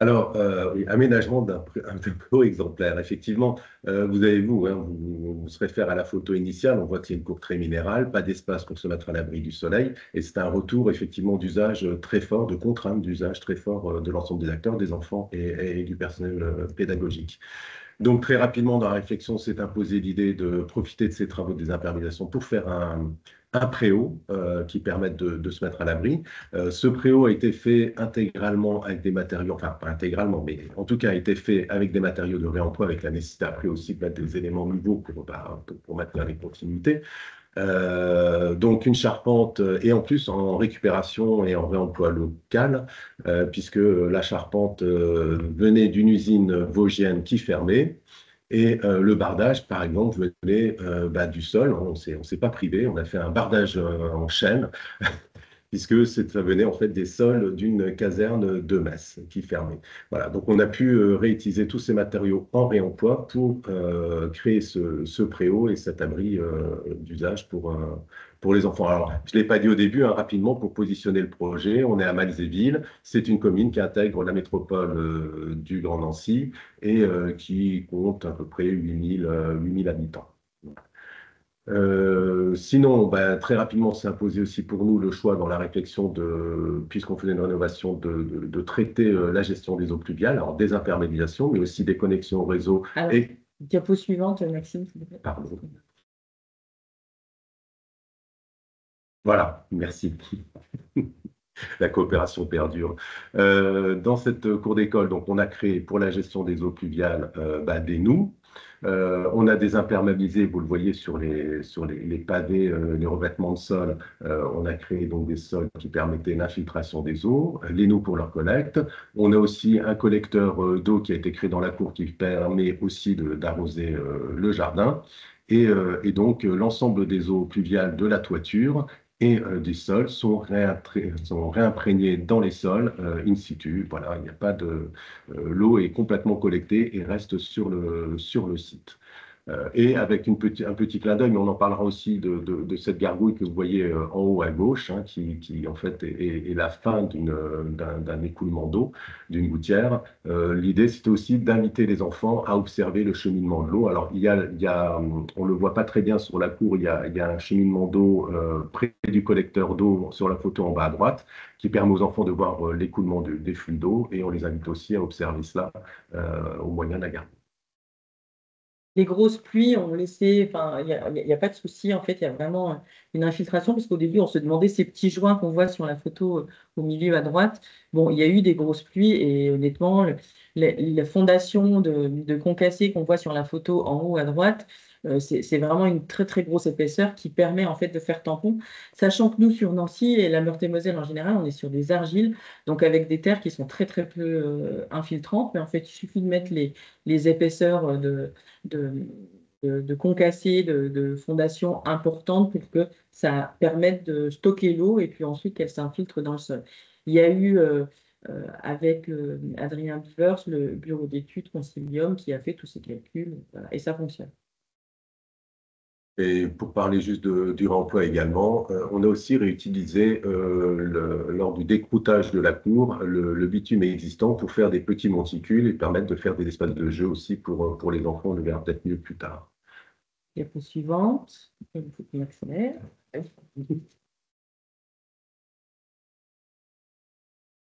Alors, oui, aménagement d'un tableau exemplaire. Effectivement, vous avez on se réfère à la photo initiale, on voit qu'il y a une cour très minérale, pas d'espace pour se mettre à l'abri du soleil, et c'est un retour effectivement d'usage très fort, de contraintes d'usage très fort de l'ensemble des acteurs, des enfants et du personnel pédagogique. Donc, très rapidement, dans la réflexion, s'est imposée l'idée de profiter de ces travaux de désimperméabilisation pour faire un préau qui permette de se mettre à l'abri. Ce préau a été fait intégralement avec des matériaux, enfin pas intégralement, mais en tout cas a été fait avec des matériaux de réemploi, avec la nécessité après aussi de mettre des éléments nouveaux pour maintenir les continuités. Donc une charpente et en plus en récupération et en réemploi local, puisque la charpente venait d'une usine vosgienne qui fermait. Et le bardage, par exemple, venait du sol. On s'est pas privé. On a fait un bardage en chaîne puisque ça venait en fait des sols d'une caserne de Metz qui fermait. Voilà, donc on a pu réutiliser tous ces matériaux en réemploi pour créer ce préau et cet abri d'usage pour les enfants. Alors, je ne l'ai pas dit au début, hein, rapidement, pour positionner le projet, on est à Malzéville. C'est une commune qui intègre la métropole du Grand Nancy et qui compte à peu près 8 000 habitants. Sinon, ben, très rapidement, s'est imposé aussi pour nous le choix dans la réflexion puisqu'on faisait une rénovation, de traiter la gestion des eaux pluviales, alors des imperméabilisations, mais aussi des connexions au réseau. Alors, diapo suivante, Maxime, s'il vous plaît. Pardon. Voilà, merci. La coopération perdure. Dans cette cour d'école, donc, on a créé pour la gestion des eaux pluviales des noues. On a des imperméabilisés, vous le voyez sur les pavés, les revêtements de sol. On a créé donc des sols qui permettaient l'infiltration des eaux, les noues pour leur collecte. On a aussi un collecteur d'eau qui a été créé dans la cour qui permet aussi d'arroser le jardin. Et donc, l'ensemble des eaux pluviales de la toiture et des sols sont réimprégnés dans les sols in situ. Voilà, il n'y a pas l'eau est complètement collectée et reste sur le site. Et avec un petit clin d'œil, mais on en parlera aussi de cette gargouille que vous voyez en haut à gauche, hein, qui en fait est la fin d'un écoulement d'eau, d'une gouttière. L'idée, c'était aussi d'inviter les enfants à observer le cheminement de l'eau. Alors, on le voit pas très bien sur la cour, il y a un cheminement d'eau près du collecteur d'eau sur la photo en bas à droite, qui permet aux enfants de voir l'écoulement des flux d'eau, et on les invite aussi à observer cela au moyen de la gargouille. Les grosses pluies ont laissé, enfin, il n'y a pas de souci, en fait, il y a vraiment une infiltration, parce qu'au début, on se demandait ces petits joints qu'on voit sur la photo au milieu à droite. Bon, il y a eu des grosses pluies, et honnêtement, la fondation de concassé qu'on voit sur la photo en haut à droite, c'est vraiment une très très grosse épaisseur qui permet en fait de faire tampon, sachant que nous sur Nancy et la Meurthe-et-Moselle en général, on est sur des argiles, donc avec des terres qui sont très très peu infiltrantes, mais en fait il suffit de mettre les épaisseurs de concassé, de fondation importantes pour que ça permette de stocker l'eau et puis ensuite qu'elle s'infiltre dans le sol. Il y a eu avec Adrien Bivers, le bureau d'études Concilium, qui a fait tous ces calculs, voilà, et ça fonctionne. Et pour parler juste du réemploi également, on a aussi réutilisé lors du décroutage de la cour le bitume existant pour faire des petits monticules et permettre de faire des espaces de jeu aussi pour les enfants. On le verra peut-être mieux plus tard. Diapo suivante. Il faut qu'on accélère.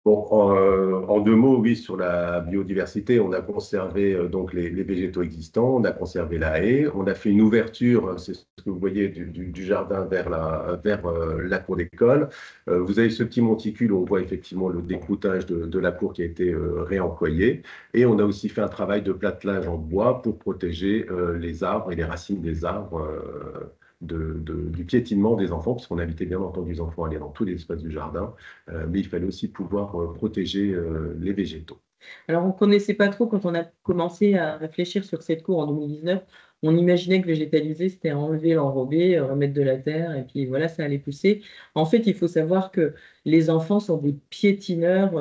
Bon, en deux mots, oui, sur la biodiversité, on a conservé donc les végétaux existants, on a conservé la haie, on a fait une ouverture, c'est ce que vous voyez du jardin vers la cour d'école. Vous avez ce petit monticule où on voit effectivement le décroutage de la cour qui a été réemployé. Et on a aussi fait un travail de platelage en bois pour protéger les arbres et les racines des arbres. Du piétinement des enfants, puisqu'on invitait bien entendu les enfants à aller dans tous les espaces du jardin, mais il fallait aussi pouvoir protéger les végétaux. Alors, on ne connaissait pas trop quand on a commencé à réfléchir sur cette cour en 2019. On imaginait que végétaliser, c'était enlever l'enrobé, remettre de la terre, et puis voilà, ça allait pousser. En fait, il faut savoir que les enfants sont des piétineurs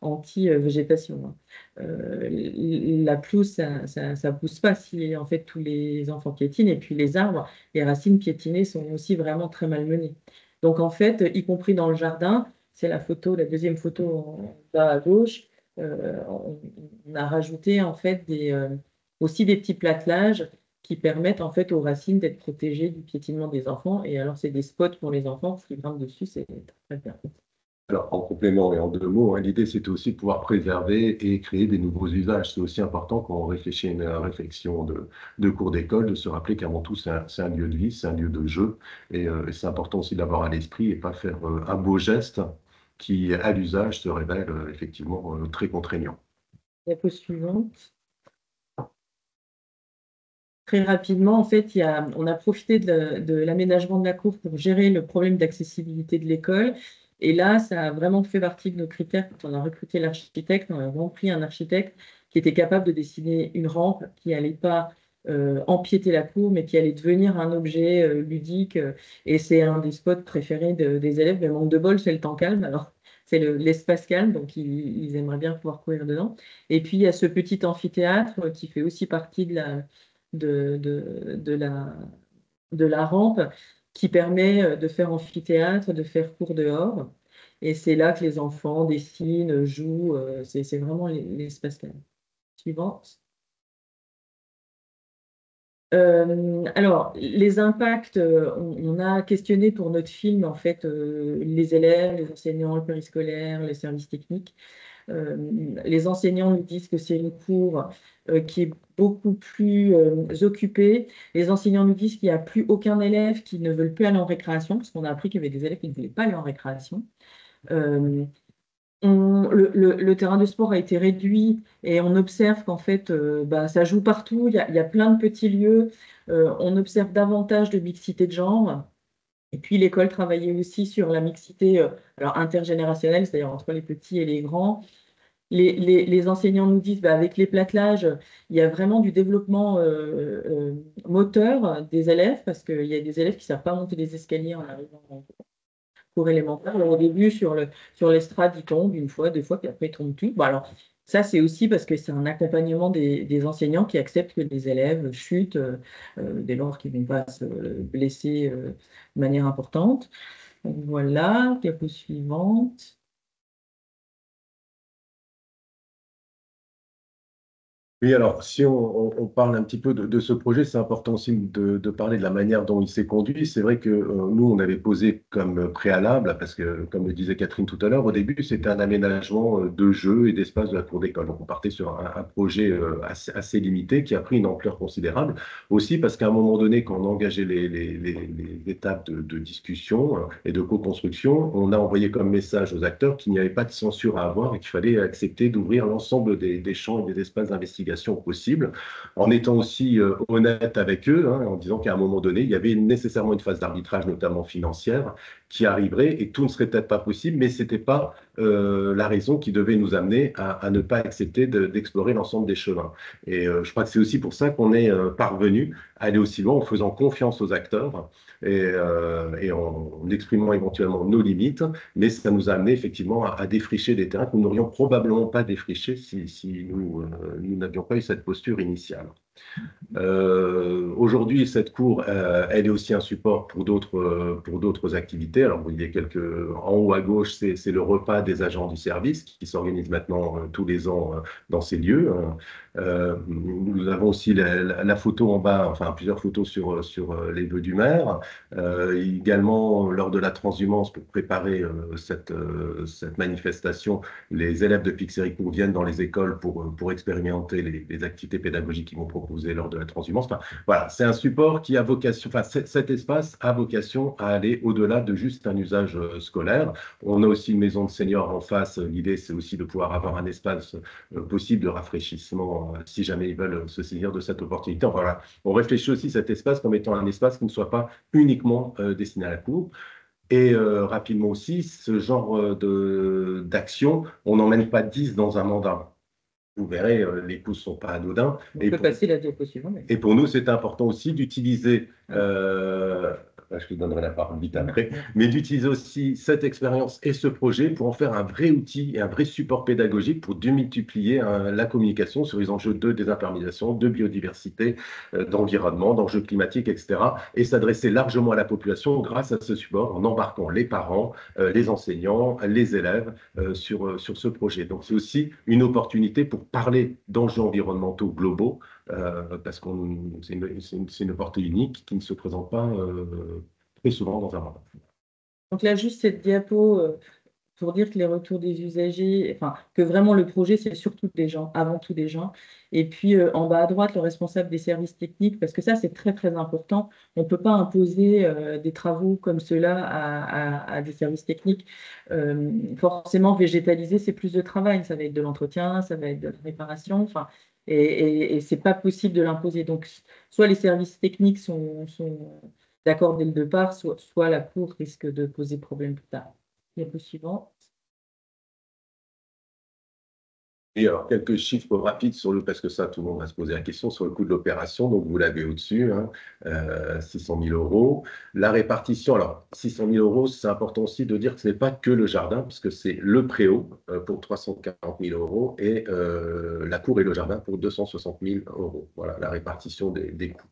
anti-végétation. La pelouse, ça pousse pas si en fait tous les enfants piétinent. Et puis les arbres, les racines piétinées sont aussi vraiment très malmenées. Donc en fait, y compris dans le jardin, c'est la deuxième photo en bas à gauche, on a rajouté en fait aussi des petits plattelages qui permettent en fait aux racines d'être protégées du piétinement des enfants. Et alors c'est des spots pour les enfants qui grimpent dessus, c'est très bien. Alors, en complément et en deux mots, hein, l'idée, c'était aussi de pouvoir préserver et créer des nouveaux usages. C'est aussi important quand on réfléchit à une réflexion de cours d'école, de se rappeler qu'avant tout, c'est un lieu de vie, c'est un lieu de jeu. Et c'est important aussi d'avoir à l'esprit et pas faire un beau geste qui, à l'usage, se révèle effectivement très contraignant. La pause suivante. Très rapidement, en fait, on a profité de l'aménagement de la cour pour gérer le problème d'accessibilité de l'école. Et là, ça a vraiment fait partie de nos critères. Quand on a recruté l'architecte, on a vraiment pris un architecte qui était capable de dessiner une rampe qui n'allait pas empiéter la cour, mais qui allait devenir un objet ludique. Et c'est un des spots préférés des élèves. Mais manque de bol, c'est le temps calme. Alors, c'est l'espace calme, donc ils aimeraient bien pouvoir courir dedans. Et puis, il y a ce petit amphithéâtre qui fait aussi partie de, de, de la, de la rampe qui permet de faire amphithéâtre, de faire cours dehors. Et c'est là que les enfants dessinent, jouent. C'est vraiment l'espace calme. Suivant. Alors, les impacts, on a questionné pour notre film, en fait, les élèves, les enseignants, le périscolaire, les services techniques. Les enseignants nous disent que c'est une cour qui est beaucoup plus occupée. Les enseignants nous disent qu'il n'y a plus aucun élève qui ne veut plus aller en récréation, parce qu'on a appris qu'il y avait des élèves qui ne voulaient pas aller en récréation. Euh, le terrain de sport a été réduit et on observe qu'en fait, ça joue partout. Il y a plein de petits lieux. On observe davantage de mixité de genre. Et puis l'école travaillait aussi sur la mixité alors intergénérationnelle, c'est-à-dire entre les petits et les grands. Les enseignants nous disent, avec les platelage, il y a vraiment du développement moteur des élèves, parce qu'il y a des élèves qui ne savent pas monter des escaliers en arrivant en cours élémentaire. Alors, au début, sur l'estrade, ils tombent une fois, deux fois, puis après, ils tombent tout. Bon, alors, ça, c'est aussi parce que c'est un accompagnement des enseignants qui acceptent que des élèves chutent dès lors qu'ils ne vont pas se blesser de manière importante. Donc, voilà, diapo suivante. Oui, alors si on parle un petit peu de ce projet, c'est important aussi de parler de la manière dont il s'est conduit. C'est vrai que nous, on avait posé comme préalable, parce que comme le disait Catherine tout à l'heure, au début, c'était un aménagement de jeux et d'espace de la cour d'école. Donc on partait sur un projet assez limité qui a pris une ampleur considérable. Aussi parce qu'à un moment donné, quand on a engagé les étapes de discussion et de co-construction, on a envoyé comme message aux acteurs qu'il n'y avait pas de censure à avoir et qu'il fallait accepter d'ouvrir l'ensemble des champs et des espaces d'investigation possible, en étant aussi honnête avec eux, en disant qu'à un moment donné, il y avait nécessairement une phase d'arbitrage, notamment financière, qui arriverait et tout ne serait peut-être pas possible, mais ce n'était pas la raison qui devait nous amener à ne pas accepter d'explorer l'ensemble des chemins. Et je crois que c'est aussi pour ça qu'on est parvenu à aller aussi loin en faisant confiance aux acteurs et en exprimant éventuellement nos limites, mais ça nous a amené effectivement à défricher des terrains que nous n'aurions probablement pas défrichés si nous n'avions pas eu cette posture initiale. Aujourd'hui, cette cour, elle est aussi un support pour d'autres activités. Alors, vous voyez en haut à gauche, c'est le repas des agents du service qui s'organise maintenant tous les ans dans ces lieux. Nous avons aussi la photo en bas, enfin plusieurs photos sur les vœux du maire. Également, lors de la transhumance, pour préparer cette manifestation, les élèves de Pixéricourt viennent dans les écoles pour expérimenter les activités pédagogiques qu'ils vont proposer lors de la transhumance. Enfin, voilà, c'est un support qui a vocation, enfin, cet espace a vocation à aller au-delà de juste un usage scolaire. On a aussi une maison de seniors en face. L'idée, c'est aussi de pouvoir avoir un espace possible de rafraîchissement si jamais ils veulent se saisir de cette opportunité. Enfin, voilà, on réfléchit aussi cet espace comme étant un espace qui ne soit pas uniquement destiné à la cour. Et rapidement aussi, ce genre d'action, on n'emmène pas 10 dans un mandat. Vous verrez, les coûts ne sont pas anodins. On peut passer la diapo suivante. Et pour nous, c'est important aussi d'utiliser, je te donnerai la parole vite après, mais d'utiliser aussi cette expérience et ce projet pour en faire un vrai outil et un vrai support pédagogique pour démultiplier la communication sur les enjeux de désimperméabilisation, de biodiversité, d'environnement, d'enjeux climatiques, etc. Et s'adresser largement à la population grâce à ce support en embarquant les parents, les enseignants, les élèves sur ce projet. Donc c'est aussi une opportunité pour parler d'enjeux environnementaux globaux parce que c'est une opportunité unique qui ne se présente pas très souvent dans un mandat. Donc là, juste cette diapo pour dire que les retours des usagers, enfin, que vraiment le projet, c'est surtout des gens, avant tout des gens. Et puis en bas à droite, le responsable des services techniques, parce que ça, c'est très, très important. On ne peut pas imposer des travaux comme ceux-là à des services techniques. Forcément, végétaliser, c'est plus de travail. Ça va être de l'entretien, ça va être de la réparation, enfin, et c'est pas possible de l'imposer. Donc, soit les services techniques sont d'accord dès le départ, soit la cour risque de poser problème plus tard. Diapo suivante. alors, quelques chiffres rapides parce que ça, tout le monde va se poser la question sur le coût de l'opération. Donc, vous l'avez au-dessus, 600 000 euros. La répartition, alors, 600 000 euros, c'est important aussi de dire que ce n'est pas que le jardin, puisque c'est le préau pour 340 000 euros et la cour et le jardin pour 260 000 euros. Voilà la répartition des coûts.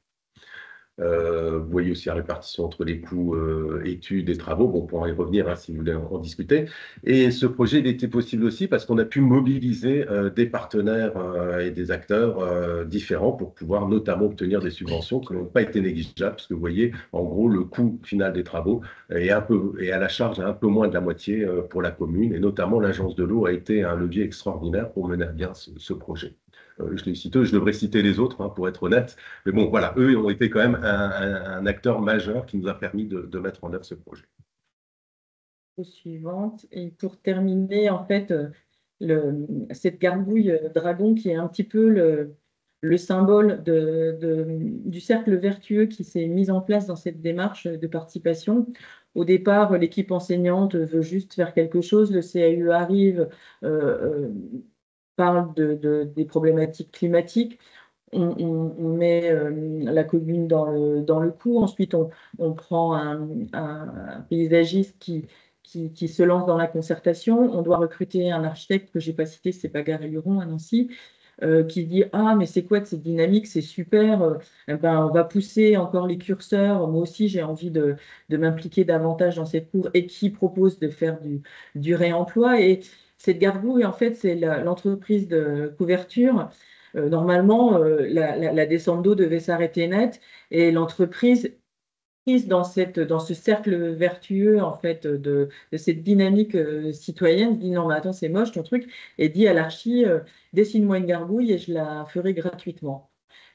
Vous voyez aussi la répartition entre les coûts études et travaux. Bon, on pourra y revenir si vous voulez en discuter. Et ce projet, il était possible aussi parce qu'on a pu mobiliser des partenaires et des acteurs différents pour pouvoir notamment obtenir des subventions qui n'ont pas été négligeables, parce que vous voyez, en gros, le coût final des travaux est à la charge un peu moins de la moitié pour la commune. Et notamment, l'Agence de l'eau a été un levier extraordinaire pour mener à bien ce projet. Je l'ai cité, je devrais citer les autres pour être honnête. Mais bon, voilà, eux ont été quand même un acteur majeur qui nous a permis de mettre en œuvre ce projet. Suivante. Et pour terminer, en fait, cette gargouille dragon qui est un petit peu le symbole du cercle vertueux qui s'est mis en place dans cette démarche de participation. Au départ, l'équipe enseignante veut juste faire quelque chose, le CAU arrive, parle des problématiques climatiques. On met la commune dans le coup. Ensuite, on prend un paysagiste qui se lance dans la concertation. On doit recruter un architecte que je n'ai pas cité, c'est Bagarre-Huron à Nancy, qui dit « Ah, mais c'est quoi de cette dynamique? C'est super. On va pousser encore les curseurs. Moi aussi, j'ai envie de m'impliquer davantage dans cette cour. » Et qui propose de faire du réemploi. Et cette gargouille, en fait, c'est l'entreprise de couverture. Normalement, la descente d'eau devait s'arrêter net et l'entreprise, prise dans ce cercle vertueux en fait, de cette dynamique citoyenne, dit non, mais attends, c'est moche ton truc, et dit à l'archi, dessine-moi une gargouille et je la ferai gratuitement.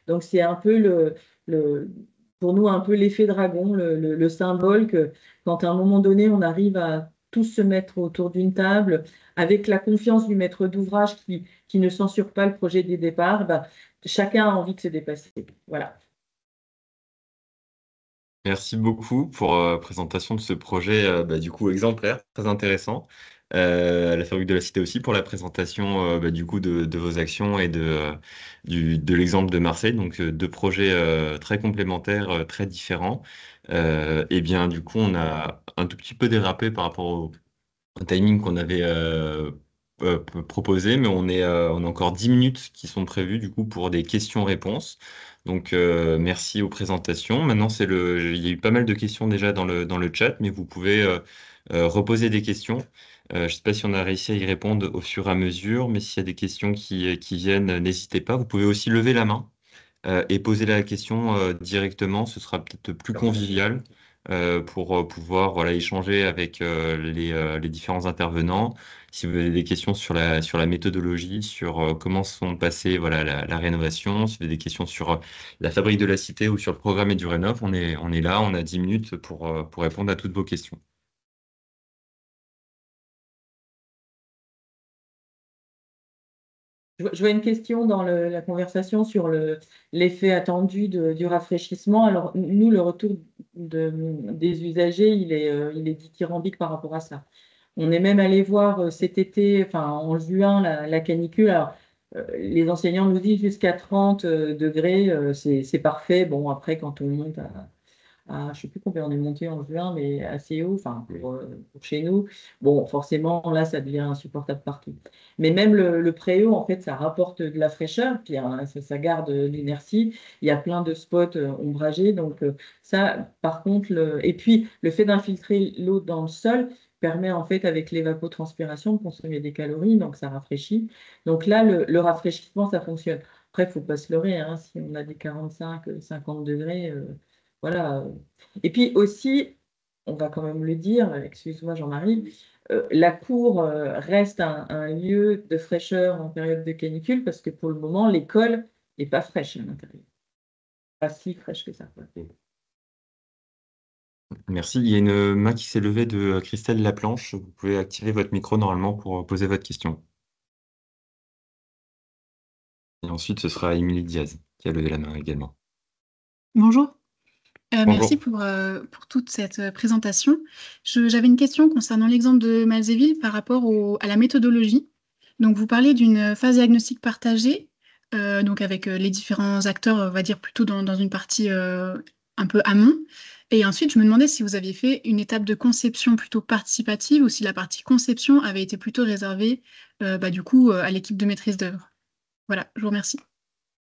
Donc, c'est un peu pour nous, un peu l'effet dragon, le symbole que quand à un moment donné, on arrive à tous se mettre autour d'une table, avec la confiance du maître d'ouvrage qui ne censure pas le projet des départs, chacun a envie de se dépasser. Voilà. Merci beaucoup pour la présentation de ce projet du coup exemplaire, très intéressant. À la Fabrique de la Cité aussi pour la présentation du coup de vos actions et de l'exemple de Marseille. Donc deux projets très complémentaires, très différents. Et bien du coup on a un tout petit peu dérapé par rapport au timing qu'on avait proposé, mais on a encore 10 minutes qui sont prévues du coup pour des questions-réponses. Donc merci aux présentations. Maintenant, il y a eu pas mal de questions déjà dans le chat, mais vous pouvez reposer des questions. Je ne sais pas si on a réussi à y répondre au fur et à mesure, mais s'il y a des questions qui viennent, n'hésitez pas. Vous pouvez aussi lever la main et poser la question directement. Ce sera peut-être plus convivial pour pouvoir voilà, échanger avec les différents intervenants. Si vous avez des questions sur la méthodologie, sur comment sont passées voilà, la rénovation, si vous avez des questions sur la Fabrique de la Cité ou sur le programme EduRénov, on est là, on a 10 minutes pour répondre à toutes vos questions. Je vois une question dans la conversation sur l'effet attendu du rafraîchissement. Alors, nous, le retour des usagers, il est dithyrambique par rapport à ça. On est même allé voir cet été, enfin en juin, la canicule. Alors, les enseignants nous disent jusqu'à 30 degrés, c'est parfait. Bon, après, quand on monte je ne sais plus combien on est monté en juin, mais assez haut, enfin pour chez nous. Bon, forcément, là, ça devient insupportable partout. Mais même le préau, en fait, ça rapporte de la fraîcheur, puis ça garde l'inertie. Il y a plein de spots ombragés. Donc ça, par contre, et puis le fait d'infiltrer l'eau dans le sol permet en fait, avec l'évapotranspiration, de consommer des calories, donc ça rafraîchit. Donc là, le rafraîchissement, ça fonctionne. Après, il ne faut pas se leurrer, si on a des 45, 50 degrés, voilà. Et puis aussi, on va quand même le dire, excuse-moi Jean-Marie, la cour reste un lieu de fraîcheur en période de canicule parce que pour le moment, l'école n'est pas fraîche à l'intérieur. Pas si fraîche que ça. Merci. Il y a une main qui s'est levée de Christelle Laplanche. Vous pouvez activer votre micro normalement pour poser votre question. Et ensuite, ce sera Émilie Diaz qui a levé la main également. Bonjour. Bonjour. Merci pour toute cette présentation. J'avais une question concernant l'exemple de Malzéville par rapport à la méthodologie. Donc, vous parlez d'une phase diagnostique partagée, donc avec les différents acteurs, on va dire plutôt dans une partie un peu amont. Et ensuite, je me demandais si vous aviez fait une étape de conception plutôt participative ou si la partie conception avait été plutôt réservée, du coup, à l'équipe de maîtrise d'œuvre. Voilà, je vous remercie.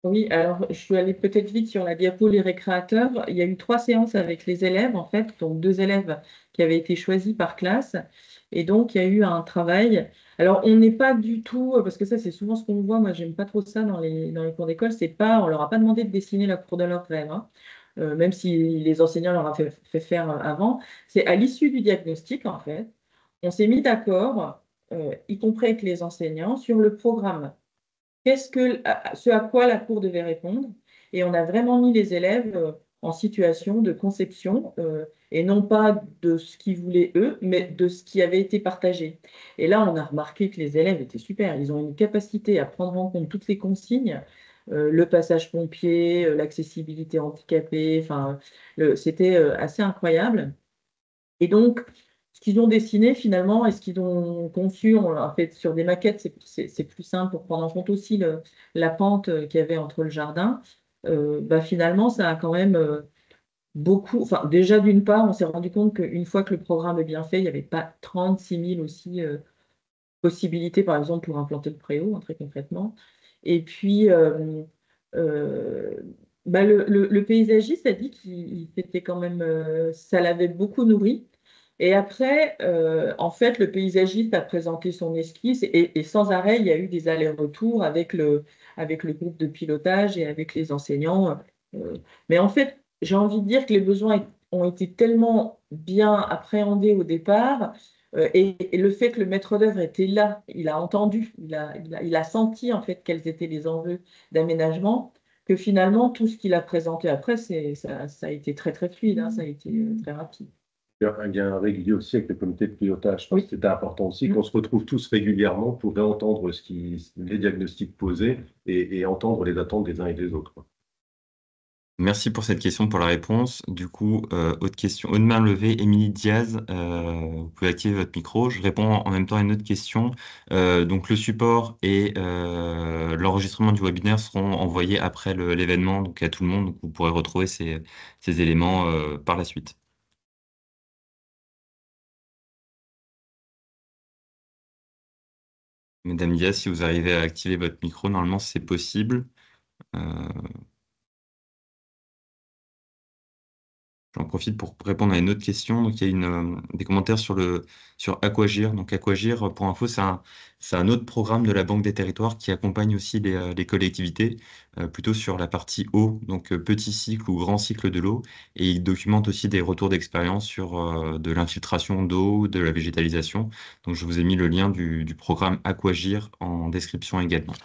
Oui, alors je suis allée peut-être vite sur la diapo les récréateurs. Il y a eu 3 séances avec les élèves, en fait, donc 2 élèves qui avaient été choisis par classe. Et donc, il y a eu un travail. Alors, on n'est pas du tout, parce que ça, c'est souvent ce qu'on voit, moi, j'aime pas trop ça dans les cours d'école, c'est pas, on leur a pas demandé de dessiner la cour de leur rêve, hein. Même si les enseignants leur ont fait faire avant. C'est à l'issue du diagnostic, en fait, on s'est mis d'accord, y compris avec les enseignants, sur le programme. Ce à quoi la cour devait répondre. Et on a vraiment mis les élèves en situation de conception, et non pas de ce qu'ils voulaient eux, mais de ce qui avait été partagé. Et là, on a remarqué que les élèves étaient super. Ils ont une capacité à prendre en compte toutes les consignes, le passage pompier, l'accessibilité handicapée, enfin, c'était assez incroyable. Et donc, ce qu'ils ont dessiné finalement et ce qu'ils ont conçu, on l'a fait sur des maquettes, c'est plus simple pour prendre en compte aussi la pente qu'il y avait entre le jardin. Finalement, ça a quand même beaucoup. Enfin, déjà, d'une part, on s'est rendu compte qu'une fois que le programme est bien fait, il n'y avait pas 36 000 aussi possibilités, par exemple, pour implanter le préau, hein, très concrètement. Et puis, euh, le paysagiste a dit qu'il s'était quand même, ça l'avait beaucoup nourri. Et après, en fait, le paysagiste a présenté son esquisse et sans arrêt, il y a eu des allers-retours avec le groupe de pilotage et avec les enseignants. Mais en fait, j'ai envie de dire que les besoins ont été tellement bien appréhendés au départ, et le fait que le maître d'œuvre était là, il a entendu, il a senti en fait quels étaient les enjeux d'aménagement, que finalement, tout ce qu'il a présenté après, ça a été très très fluide, hein, ça a été très rapide. Il y a un lien régulier aussi avec le comité de pilotage. Je pense Oui. que c'était important aussi qu'on se retrouve tous régulièrement pour réentendre les diagnostics posés et entendre les attentes des uns et des autres, quoi. Merci pour cette question, pour la réponse. Du coup, autre question. Haute main levée, Émilie Diaz, vous pouvez activer votre micro. Je réponds en même temps à une autre question. Donc, le support et l'enregistrement du webinaire seront envoyés après l'événement, donc à tout le monde. Donc, vous pourrez retrouver ces éléments par la suite. Madame Diaz, si vous arrivez à activer votre micro, normalement, c'est possible. Euh, J'en profite pour répondre à une autre question. Donc, il y a des commentaires sur Aquagir. Donc, Aquagir, pour info, c'est un autre programme de la Banque des Territoires qui accompagne aussi les collectivités, plutôt sur la partie eau, donc petit cycle ou grand cycle de l'eau. Et il documente aussi des retours d'expérience sur de l'infiltration d'eau, de la végétalisation. Donc, je vous ai mis le lien du programme Aquagir en description également. Je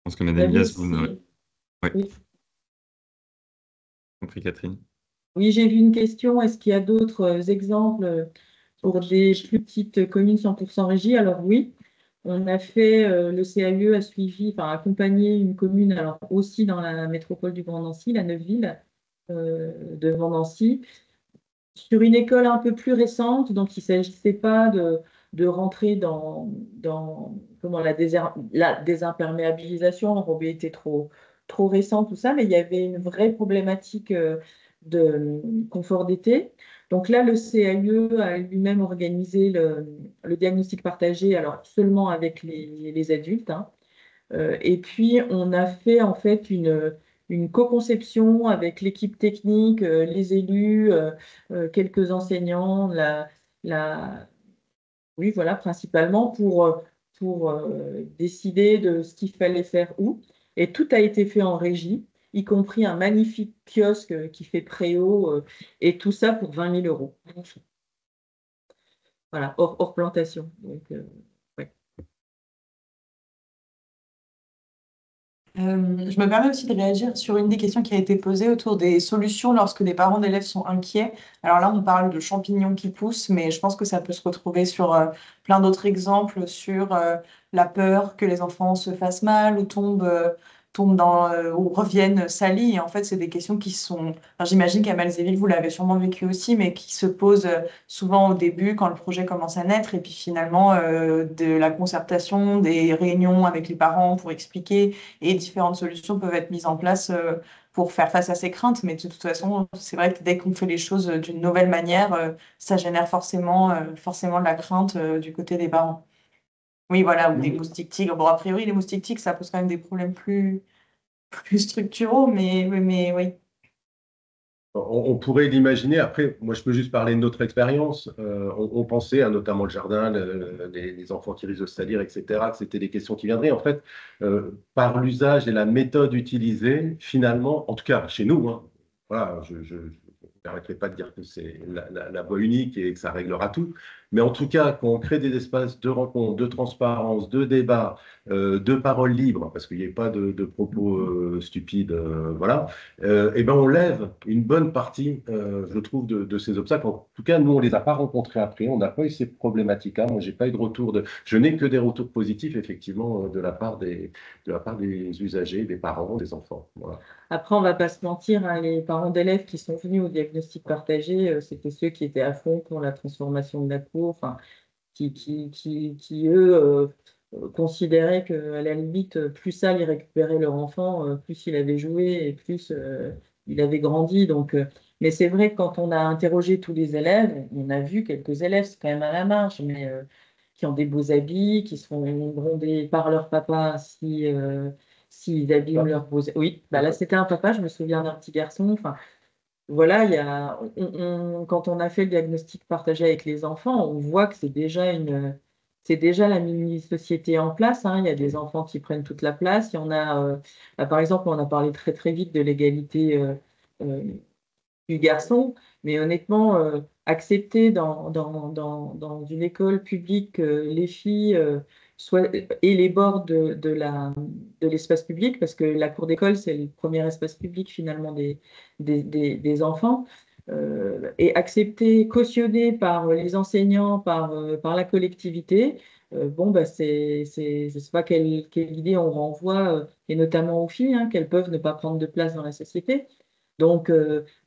pense que Madame Diaz, vous n'aurez... Oui, Oui. compris, Catherine. Oui, j'ai vu une question. Est-ce qu'il y a d'autres exemples pour des plus petites communes 100% régies? Alors oui, on a fait, le CAE a suivi, enfin accompagné une commune, alors aussi dans la métropole du Grand Nancy, la Neuveville de Nancy, sur une école un peu plus récente. Donc il ne s'agissait pas de rentrer dans comment, la désimperméabilisation, l'enrobé était trop récent, tout ça, mais il y avait une vraie problématique de confort d'été. Donc là, le CAE a lui-même organisé le diagnostic partagé, alors seulement avec les adultes, hein. Et puis, on a fait en fait une co-conception avec l'équipe technique, les élus, quelques enseignants, oui, voilà, principalement pour décider de ce qu'il fallait faire où. Et tout a été fait en régie, y compris un magnifique kiosque qui fait préau, et tout ça pour 20 000 euros. Voilà, hors plantation. Donc, ouais. Je me permets aussi de réagir sur une des questions qui a été posée autour des solutions lorsque des parents d'élèves sont inquiets. Alors là, on parle de champignons qui poussent, mais je pense que ça peut se retrouver sur plein d'autres exemples, sur la peur que les enfants se fassent mal ou tombent tombent ou reviennent salis. Et en fait, c'est des questions qui sont, enfin, j'imagine qu'à Malzéville, vous l'avez sûrement vécu aussi, mais qui se posent souvent au début quand le projet commence à naître. Et puis finalement, de la concertation, des réunions avec les parents pour expliquer et différentes solutions peuvent être mises en place pour faire face à ces craintes. Mais de toute façon, c'est vrai que dès qu'on fait les choses d'une nouvelle manière, ça génère forcément de la crainte du côté des parents. Oui, voilà, ou des Oui. moustiques tigres. Bon, a priori, les moustiques tigres, ça pose quand même des problèmes plus structuraux, mais oui. On pourrait l'imaginer. Après, moi, je peux juste parler de notre expérience. On pensait, notamment le jardin, les enfants qui risquent de se salir, etc., que c'était des questions qui viendraient. En fait, par l'usage et la méthode utilisée, finalement, en tout cas chez nous, hein, voilà, je ne permettrai pas de dire que c'est la voie unique et que ça réglera tout. Mais en tout cas, quand on crée des espaces de rencontre, de transparence, de débat, de parole libre, parce qu'il n'y ait pas de propos stupides, voilà, eh ben on lève une bonne partie, je trouve, de ces obstacles. En tout cas, nous, on ne les a pas rencontrés après, on n'a pas eu ces problématiques-là. Moi, j'ai pas eu de retour je n'ai que des retours positifs, effectivement, de la part des usagers, des parents, des enfants. Voilà. Après, on ne va pas se mentir, hein, les parents d'élèves qui sont venus au diagnostic partagé, c'était ceux qui étaient à fond pour la transformation de la cour, enfin, qui eux, considéraient qu'à la limite, plus ça, ils récupéraient leur enfant, plus il avait joué et plus il avait grandi. Donc, mais c'est vrai que quand on a interrogé tous les élèves, on a vu quelques élèves, c'est quand même à la marge, mais qui ont des beaux habits, qui se font gronder par leur papa si, s'ils abîment leurs beaux. Oui, bah là, c'était un papa, je me souviens d'un petit garçon. Enfin, voilà, quand on a fait le diagnostic partagé avec les enfants, on voit que c'est déjà la mini-société en place, hein. Il y a des enfants qui prennent toute la place. Il y en a, bah, par exemple, on a parlé très très vite de l'égalité euh, du garçon, mais honnêtement, accepter dans une école publique les filles et les bords de l'espace public, parce que la cour d'école, c'est le premier espace public finalement des enfants, et accepter, cautionné par les enseignants, par la collectivité. Bon, bah, je ne sais pas quelle idée on renvoie, et notamment aux filles, hein, qu'elles peuvent ne pas prendre de place dans la société. Donc,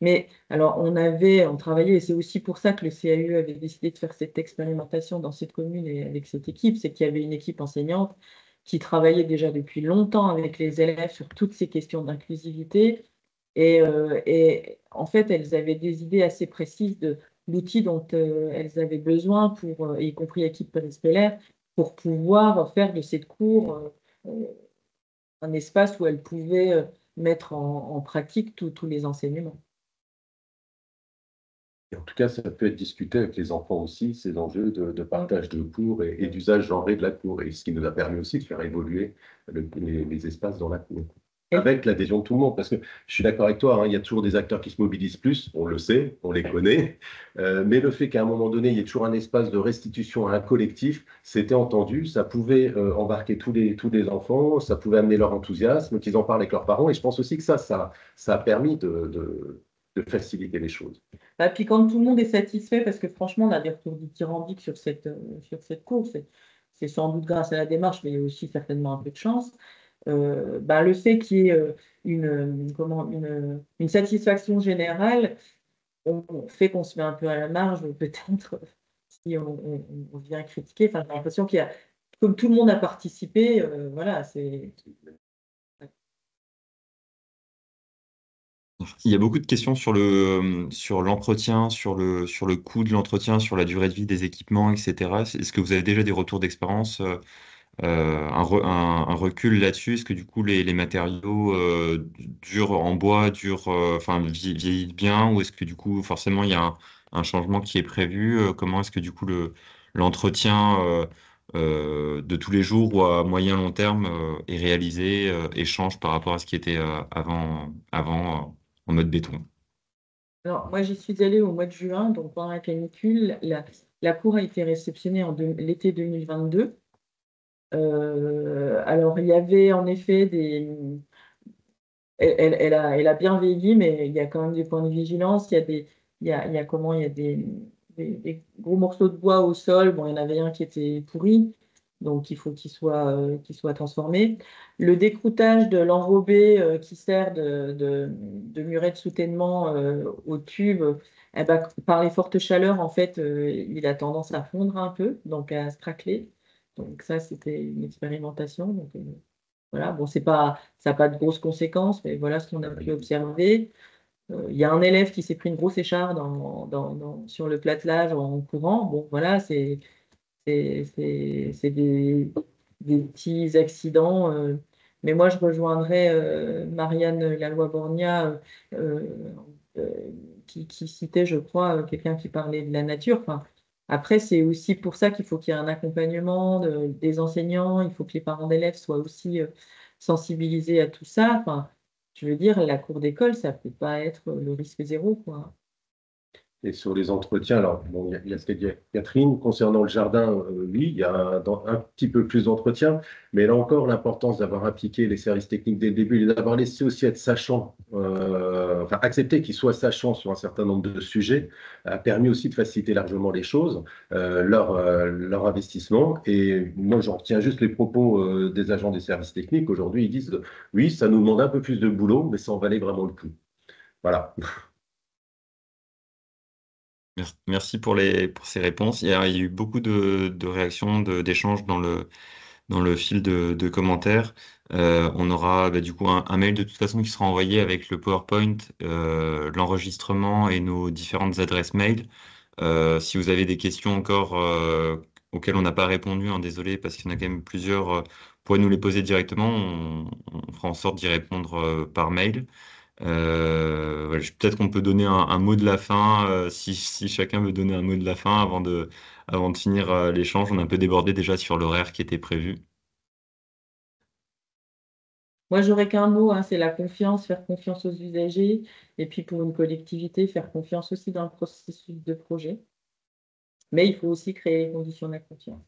mais alors on travaillait, et c'est aussi pour ça que le CAE avait décidé de faire cette expérimentation dans cette commune et avec cette équipe, c'est qu'il y avait une équipe enseignante qui travaillait déjà depuis longtemps avec les élèves sur toutes ces questions d'inclusivité. Et en fait, elles avaient des idées assez précises de l'outil dont elles avaient besoin, y compris l'équipe périscolaire, pour pouvoir faire de cette cour un espace où elles pouvaient mettre en pratique tous les enseignements. Et en tout cas, ça peut être discuté avec les enfants aussi, ces enjeux de partage de cours et d'usage genré de la cour, et ce qui nous a permis aussi de faire évoluer les espaces dans la cour, avec l'adhésion de tout le monde. Parce que je suis d'accord avec toi, hein, il y a toujours des acteurs qui se mobilisent plus, on le sait, on les connaît, mais le fait qu'à un moment donné, il y ait toujours un espace de restitution à un collectif, c'était entendu, ça pouvait embarquer tous les enfants, ça pouvait amener leur enthousiasme, qu'ils en parlent avec leurs parents, et je pense aussi que ça a permis de faciliter les choses. Bah, puis quand tout le monde est satisfait, parce que franchement, on a des retours dithyrambiques sur cette course, c'est sans doute grâce à la démarche, mais il y a aussi certainement un peu de chance. Bah, le fait qu'il y ait une satisfaction générale, on fait qu'on se met un peu à la marge, peut-être, si on vient critiquer. Enfin, j'ai l'impression comme tout le monde a participé, voilà, c'est. Il y a beaucoup de questions sur l'entretien, sur le coût de l'entretien, sur la durée de vie des équipements, etc. Est-ce que vous avez déjà des retours d'expérience, un recul là-dessus? Est-ce que du coup les matériaux durent en bois, enfin, vieillissent bien, ou est-ce que du coup forcément il y a un changement qui est prévu? Comment est-ce que du coup l'entretien de tous les jours ou à moyen long terme est réalisé et change par rapport à ce qui était avant en mode béton? Alors, moi, j'y suis allée au mois de juin, donc pendant la canicule. La cour a été réceptionnée l'été 2022. Alors, il y avait en effet elle a bien vieilli, mais il y a quand même des points de vigilance. Il y a des gros morceaux de bois au sol. Bon, il y en avait un qui était pourri. donc il faut qu'il soit transformé. Le décroutage de l'enrobé qui sert de muret de soutènement au tube, eh ben, par les fortes chaleurs, en fait, il a tendance à fondre un peu, donc à se craqueler. Donc ça, c'était une expérimentation. Donc, voilà, bon, ça n'a pas de grosses conséquences, mais voilà ce qu'on a pu observer. Il y a un élève qui s'est pris une grosse écharpe sur le platelage en courant. Bon, voilà, c'est des petits accidents. Mais moi, je rejoindrais Marianne Laloy-Borgna euh, qui citait, je crois, quelqu'un qui parlait de la nature. Enfin, après, c'est aussi pour ça qu'il faut qu'il y ait un accompagnement des enseignants. Il faut que les parents d'élèves soient aussi sensibilisés à tout ça. Enfin, je veux dire, la cour d'école, ça peut pas être le risque zéro, quoi. Et sur les entretiens, alors, bon, il y a ce qu'a dit Catherine. Concernant le jardin, oui, il y a un petit peu plus d'entretien, mais là encore, l'importance d'avoir impliqué les services techniques dès le début et d'avoir laissé aussi être sachant, enfin, accepter qu'ils soient sachants sur un certain nombre de sujets, a permis aussi de faciliter largement les choses, leur investissement. Et moi, j'en retiens juste les propos des agents des services techniques. Aujourd'hui, ils disent, oui, ça nous demande un peu plus de boulot, mais ça en valait vraiment le coup. Voilà. Merci pour ces réponses. Il y a eu beaucoup de réactions, d'échanges dans le fil de commentaires. On aura du coup un mail de toute façon qui sera envoyé avec le PowerPoint, l'enregistrement et nos différentes adresses mail. Si vous avez des questions encore auxquelles on n'a pas répondu, hein, désolé, parce qu'il y en a quand même plusieurs, vous pouvez nous les poser directement. On fera en sorte d'y répondre par mail. Voilà, peut-être qu'on peut donner un mot de la fin, si chacun veut donner un mot de la fin avant de finir l'échange. On a un peu débordé déjà sur l'horaire qui était prévu. Moi, j'aurais qu'un mot, hein, c'est la confiance, faire confiance aux usagers, et puis pour une collectivité, faire confiance aussi dans le processus de projet. Mais il faut aussi créer les conditions de la confiance.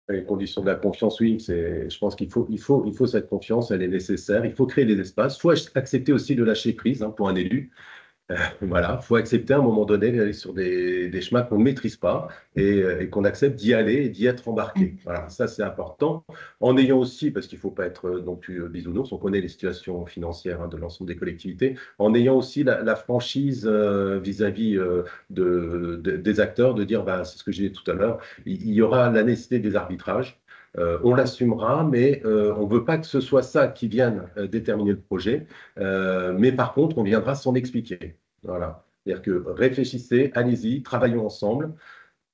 Les conditions de la confiance, oui, je pense qu'il faut cette confiance, elle est nécessaire. Il faut créer des espaces. Il faut accepter aussi de lâcher prise, hein, pour un élu. Voilà, il faut accepter à un moment donné d'aller sur des chemins qu'on ne maîtrise pas et qu'on accepte d'y aller et d'y être embarqué. Voilà, ça c'est important. En ayant aussi, parce qu'il ne faut pas être non plus bisounours, on connaît les situations financières, hein, de l'ensemble des collectivités, en ayant aussi la franchise vis-à-vis des acteurs, de dire, bah, c'est ce que j'ai dit tout à l'heure, il y aura la nécessité des arbitrages. On l'assumera, mais on ne veut pas que ce soit ça qui vienne déterminer le projet. Mais par contre, on viendra s'en expliquer. Voilà. C'est-à-dire que réfléchissez, allez-y, travaillons ensemble.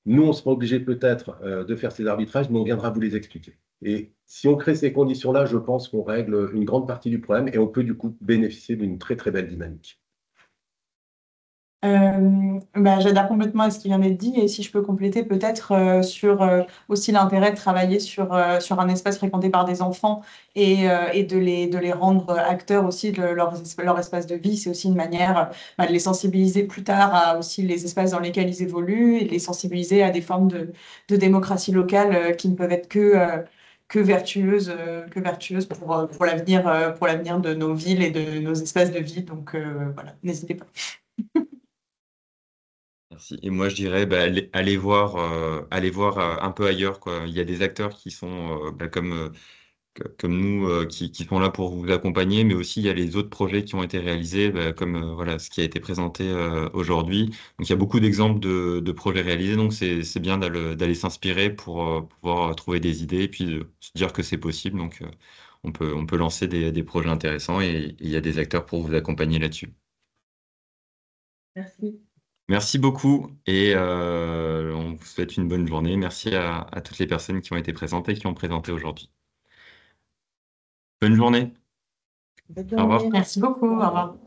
Nous, on sera obligé peut-être de faire ces arbitrages, mais on viendra vous les expliquer. Et si on crée ces conditions-là, je pense qu'on règle une grande partie du problème et on peut du coup bénéficier d'une très très belle dynamique. J'adhère complètement à ce qui vient d'être dit et si je peux compléter peut-être sur aussi l'intérêt de travailler sur un espace fréquenté par des enfants et de les rendre acteurs aussi de leur espace de vie. C'est aussi une manière de les sensibiliser plus tard à aussi les espaces dans lesquels ils évoluent et de les sensibiliser à des formes de démocratie locale qui ne peuvent être que vertueuses pour l'avenir de nos villes et de nos espaces de vie. Donc voilà, n'hésitez pas. Merci. Et moi, je dirais, allez voir un peu ailleurs, quoi. Il y a des acteurs qui sont comme nous, qui sont là pour vous accompagner, mais aussi il y a les autres projets qui ont été réalisés, comme voilà, ce qui a été présenté aujourd'hui. Donc, il y a beaucoup d'exemples de projets réalisés, donc c'est bien d'aller s'inspirer pour pouvoir trouver des idées et puis de se dire que c'est possible. Donc, on peut lancer des projets intéressants et il y a des acteurs pour vous accompagner là-dessus. Merci. Merci beaucoup et on vous souhaite une bonne journée. Merci à toutes les personnes qui ont été présentes et qui ont présenté aujourd'hui. Bonne journée. Bonne Au revoir. journée. Merci beaucoup. Au revoir.